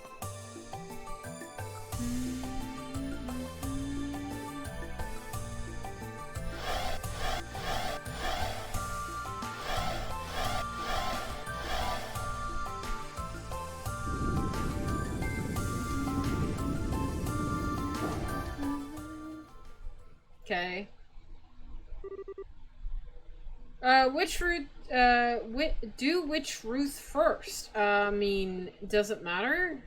Okay. Which route, do which Ruth first? I mean, does it matter?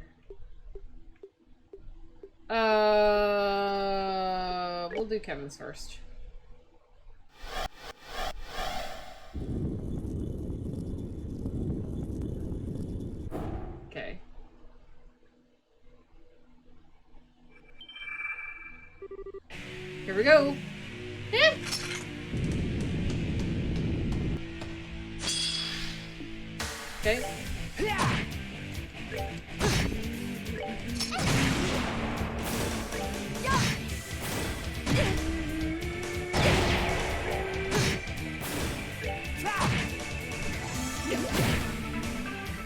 we'll do Kevin's first. Okay. Here we go. Eh. Okay.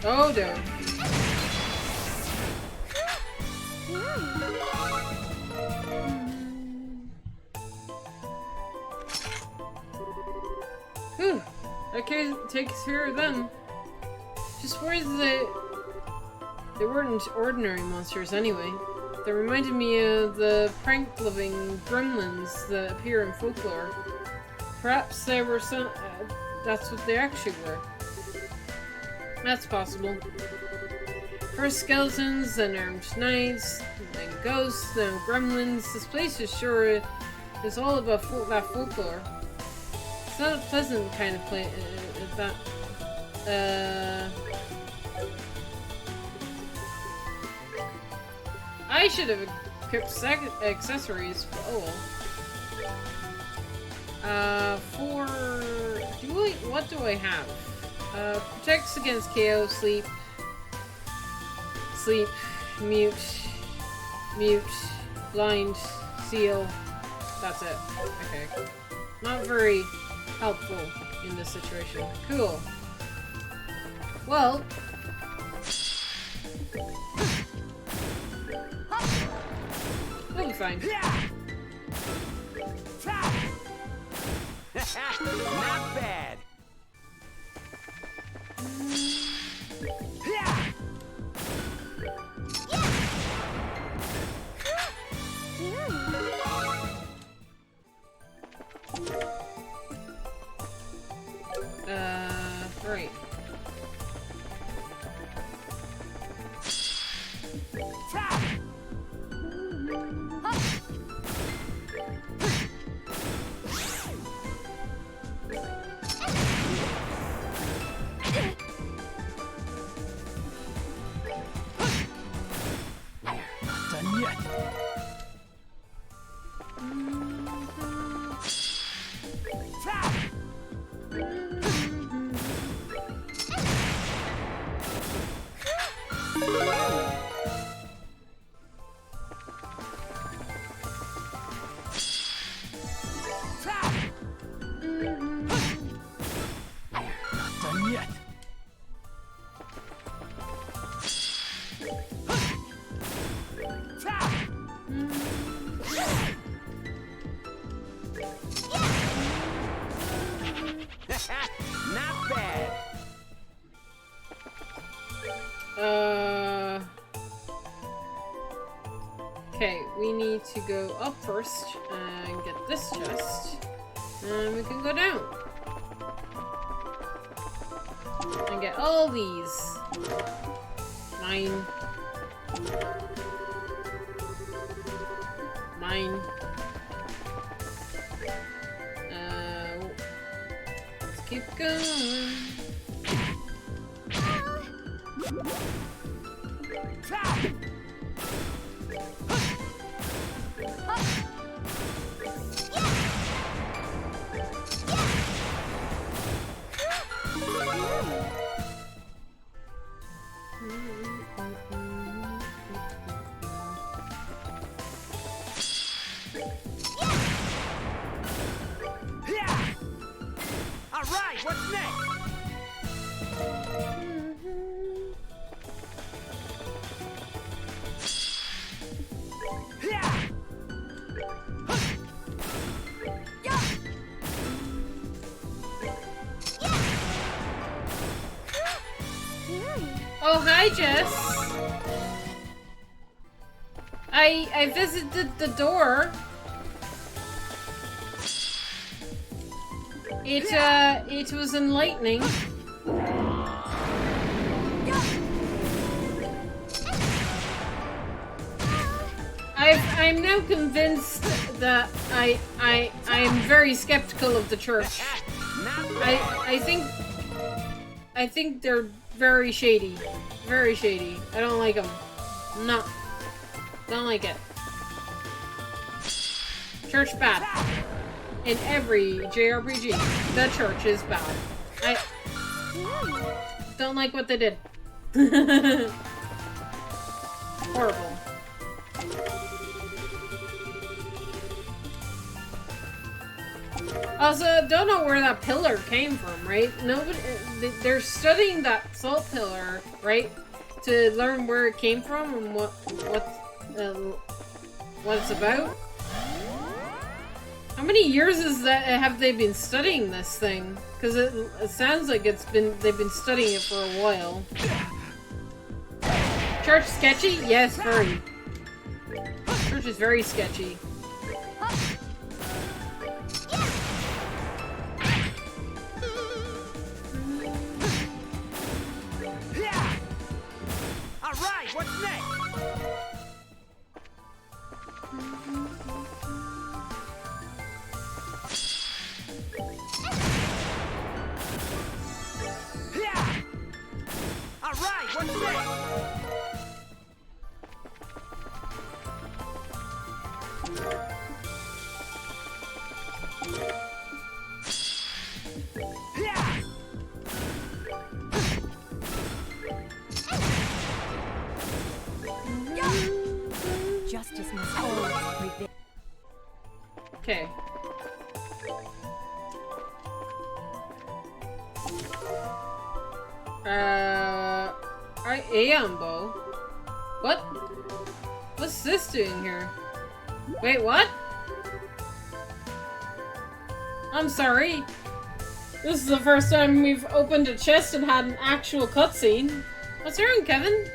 Oh no. Whew. Okay, takes care of them. Just worried that they weren't ordinary monsters anyway. They reminded me of the prank-loving gremlins that appear in folklore. Perhaps they were some. That's what they actually were. That's possible. First skeletons, then armed knights, then ghosts, then gremlins. This place is sure is all about that folklore. It's not a pleasant kind of place. I should have equipped accessories. Oh well. What do I have? Protects against KO, sleep, mute, blind, seal. That's it. Okay. Not very helpful in this situation. Cool. Well. We'll be fine. Not bad. Right. Done yet. Done yet. Not bad. Okay, we need to go up first and get this chest. And we can go down. And get all these. Mine. Mine. Let's keep going. All right, what's next? Oh, hi, Jess. I visited the door. It was enlightening. I'm now convinced that I am very skeptical of the church. Not bad. I think they're very shady. Very shady. I don't like them. No. Don't like it. Church bad. In every JRPG, the church is bad. I don't like what they did. Horrible. Also, don't know where that pillar came from, right? Nobody, they're studying that salt pillar, right? To learn where it came from and what it's about. How many years is that? Have they been studying this thing? Because it sounds like they've been studying it for a while. Church sketchy? Yes, very. Church is very sketchy. Alright, what's next? Alright, what's next? Justice must always prevail. Okay. Aeonbo? What? What's this doing here? Wait, what? I'm sorry. This is the first time we've opened a chest and had an actual cutscene. What's wrong, Kevin?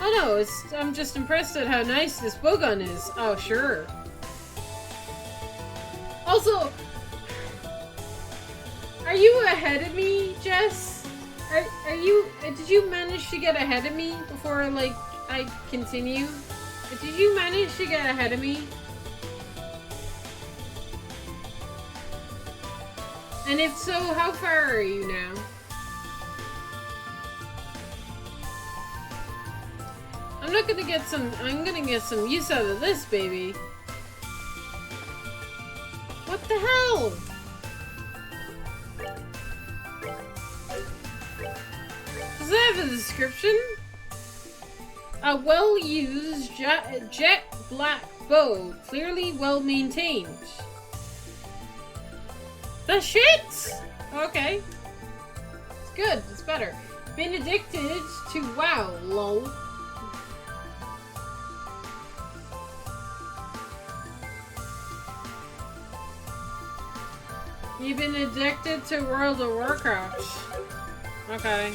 Oh no, I'm just impressed at how nice this bowgun is. Oh, sure. Also, are you ahead of me, Jess? Did you manage to get ahead of me before, like, I continue? Did you manage to get ahead of me? And if so, how far are you now? I'm gonna get some use out of this, baby. What the hell? Does that have a description? A well-used jet black bow, clearly well-maintained. The shit? Okay. It's good, it's better. Been addicted to WoW, lol. You've been addicted to World of Warcraft. Okay.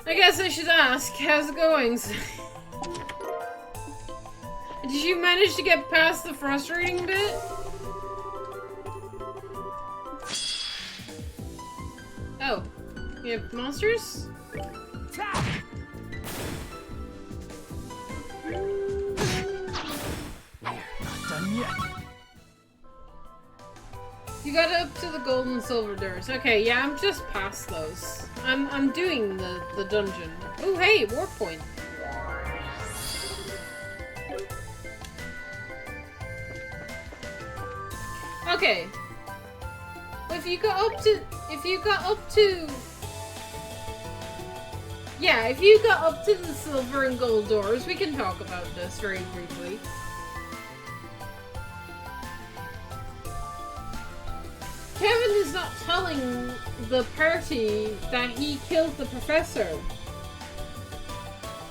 I guess I should ask, how's it going? Did you manage to get past the frustrating bit? Oh. You have monsters? Not done yet. You got up to the gold and silver doors. Okay, yeah, I'm just past those. I'm doing the dungeon. Oh, hey, war point. Okay. If you got up to yeah, if you got up to the silver and gold doors, we can talk about this very briefly. Kevin is not telling the party that he killed the professor.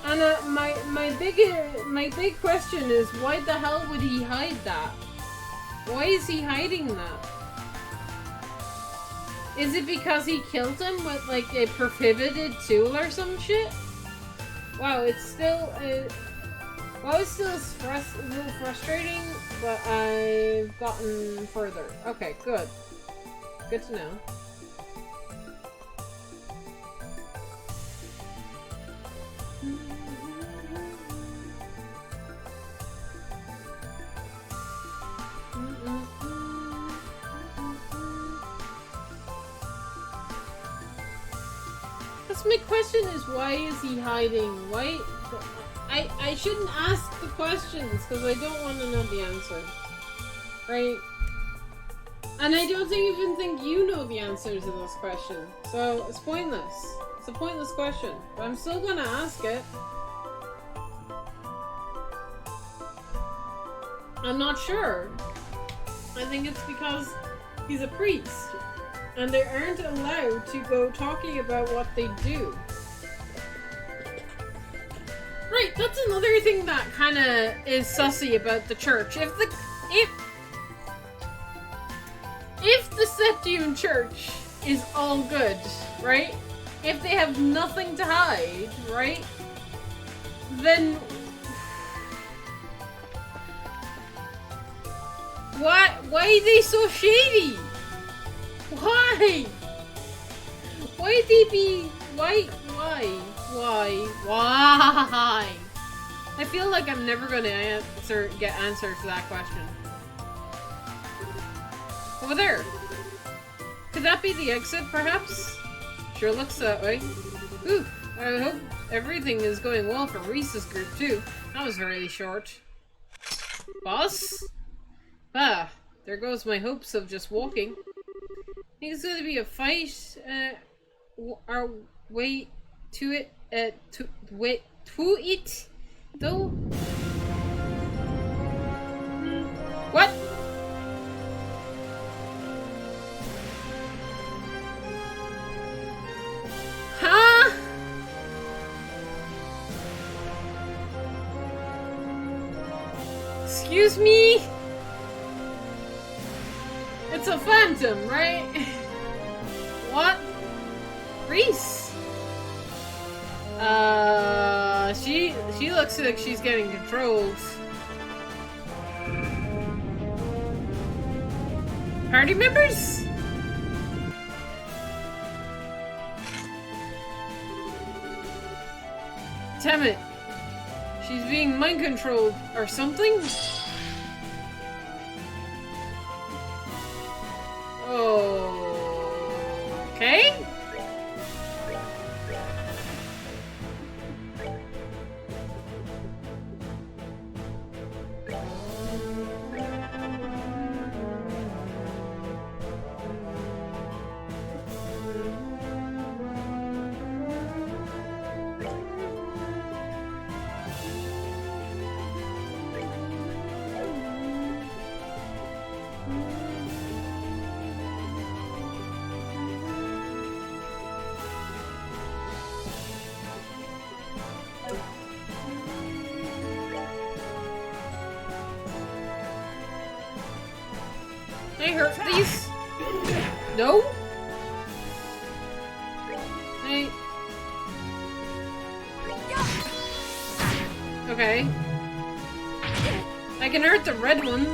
And my big question is, why the hell would he hide that? Why is he hiding that? Is it because he killed him with like a prohibited tool or some shit? Wow, it's still well, it's still a little frustrating, but I've gotten further. Okay, good. Good to know. guess my question is, why is he hiding? Why? I shouldn't ask the questions because I don't want to know the answer, right? And I don't even think you know the answers to this question, so it's pointless. It's a pointless question, but I'm still gonna ask it. I'm not sure. I think it's because he's a priest, and they aren't allowed to go talking about what they do. Right, that's another thing that kind of is sussy about the church. If the Septium Church is all good, right? If they have nothing to hide, right? Then why are they so shady? Why? Why they be? Why? I feel like I'm never gonna get answers to that question. Over there. Could that be the exit, perhaps? Sure looks that way. Ooh, I hope everything is going well for Reese's group, too. That was really short. Boss? Ah, there goes my hopes of just walking. Think it's gonna be a fight, our way to it, to it, though? What? Huh? Excuse me? It's a phantom, right? What? Reese? She looks like she's getting controlled. Party members? Damn it. She's being mind controlled or something? Oh. Okay? Can I hurt these? No? Okay. I can hurt the red one.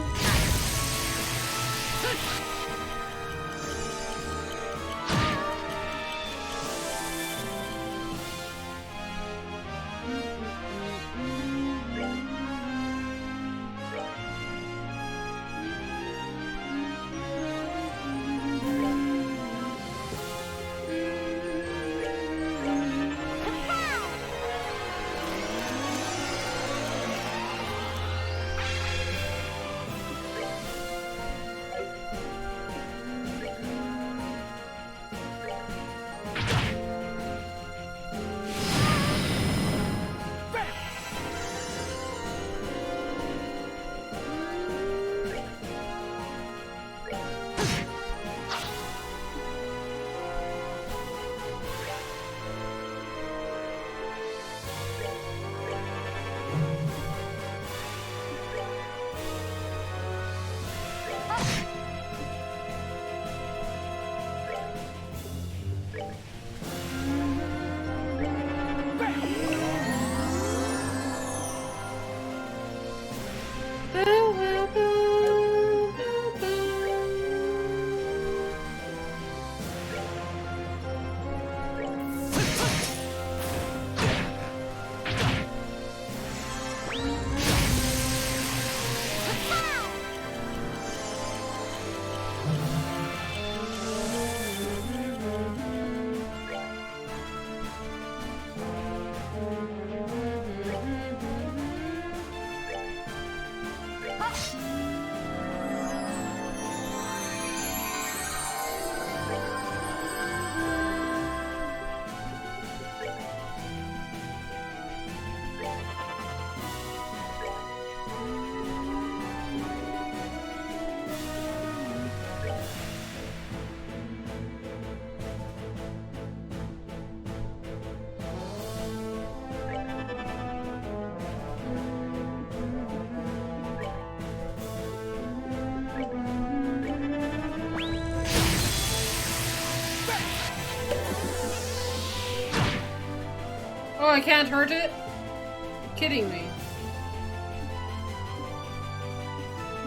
I can't hurt it? You're kidding me.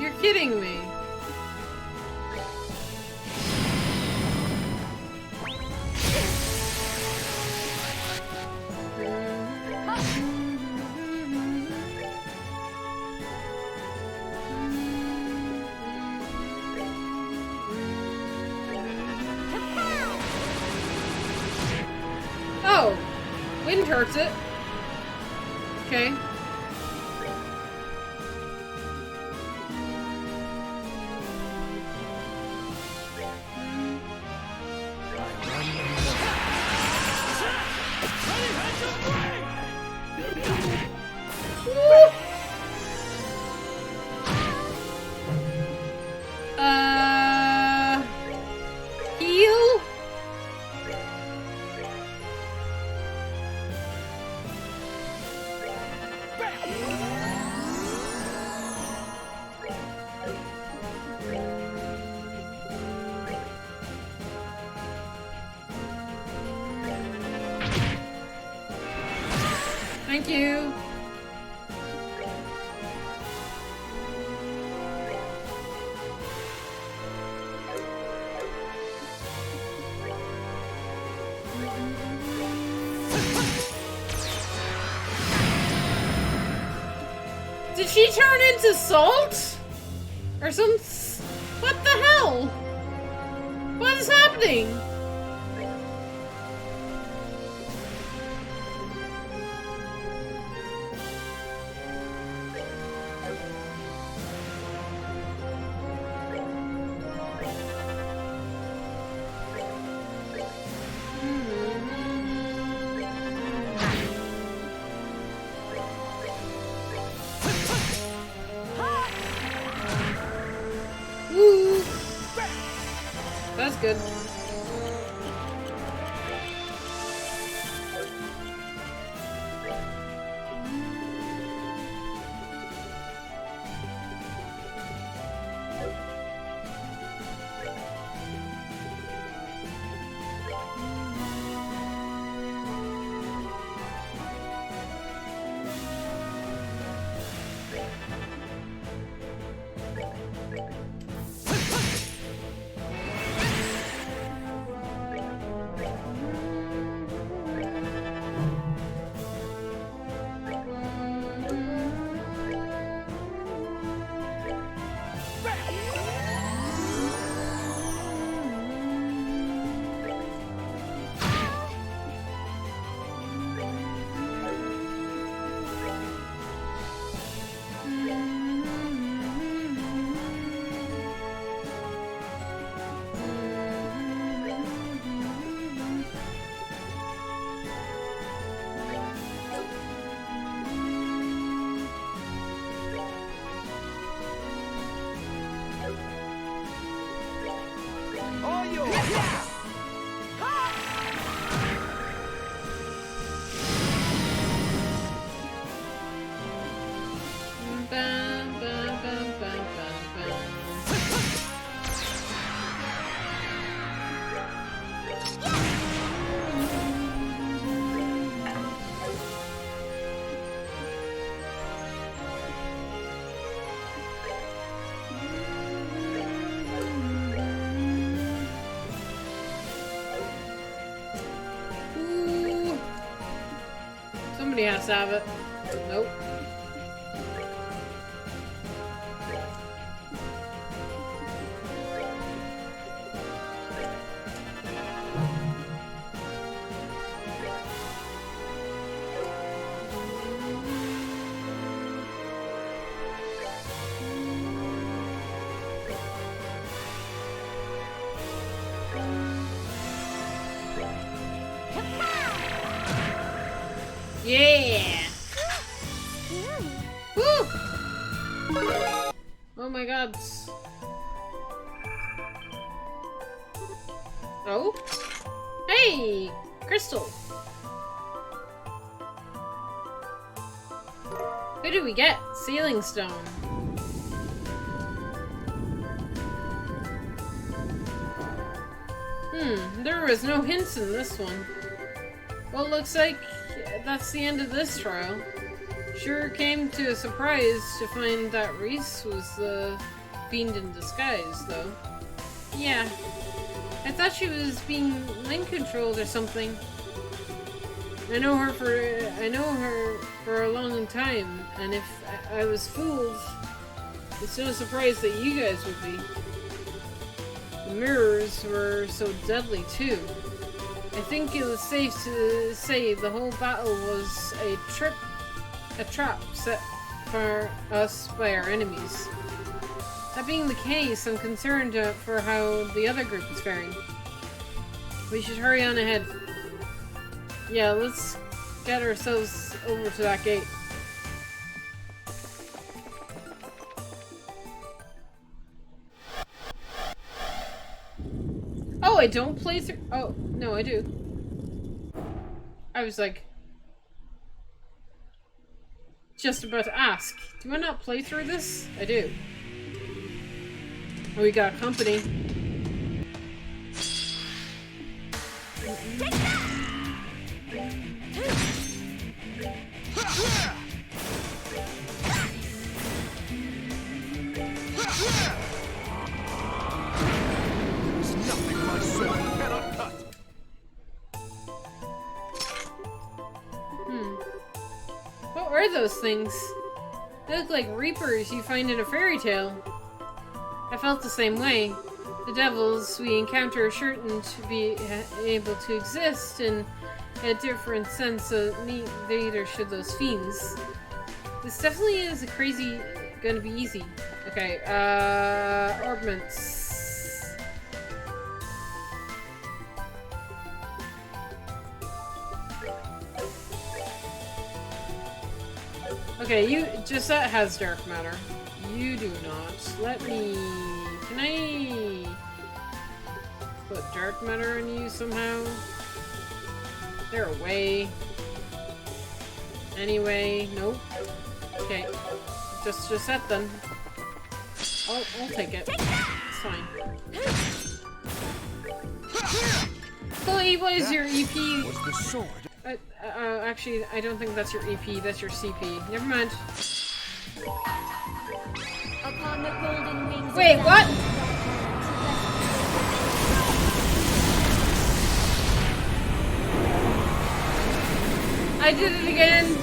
You're kidding me. Oh, wind hurts it. Okay. Heal? Thank you. Did she turn into salt? Or some... What the hell? What is happening? Woo! That's good. All yours. Bam, bam, bam, bam, bam, bam. Ooh. Somebody has to have it. Nope. Yeah! Woo! Oh my god. Oh? Hey! Crystal! Who do we get? Sealing stone. There was no hints in this one. Well, looks like that's the end of this trial. Sure came to a surprise to find that Reese was the fiend in disguise, though. Yeah. I thought she was being mind controlled or something. I know her for a long time, and if I was fooled, it's no surprise that you guys would be. The mirrors were so deadly too. I think it was safe to say the whole battle was a trap set for us by our enemies. That being the case, I'm concerned for how the other group is faring. We should hurry on ahead. Yeah, let's get ourselves over to that gate. Oh, I don't play through. Oh, no, I do. I was like, just about to ask. Do I not play through this? I do. Oh, we got company. There's nothing my sword cannot cut. What were those things? They look like reapers you find in a fairy tale. I felt the same way. The devils we encounter are certain to be able to exist in a different sense, so neither should those fiends. This definitely is gonna be easy. Okay, orbments. Okay, Gisette has dark matter. You do not. Can I put dark matter on you somehow? They're away. Anyway, nope. Okay, just Gisette then. I'll take it. It's fine. Chloe, what is your EP? Was the sword? Actually, I don't think that's your EP, that's your CP. Never mind. Upon the golden wings. Wait, what? I did it again!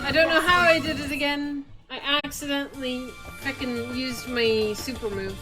I don't know how I did it again. I accidentally frickin' used my super move.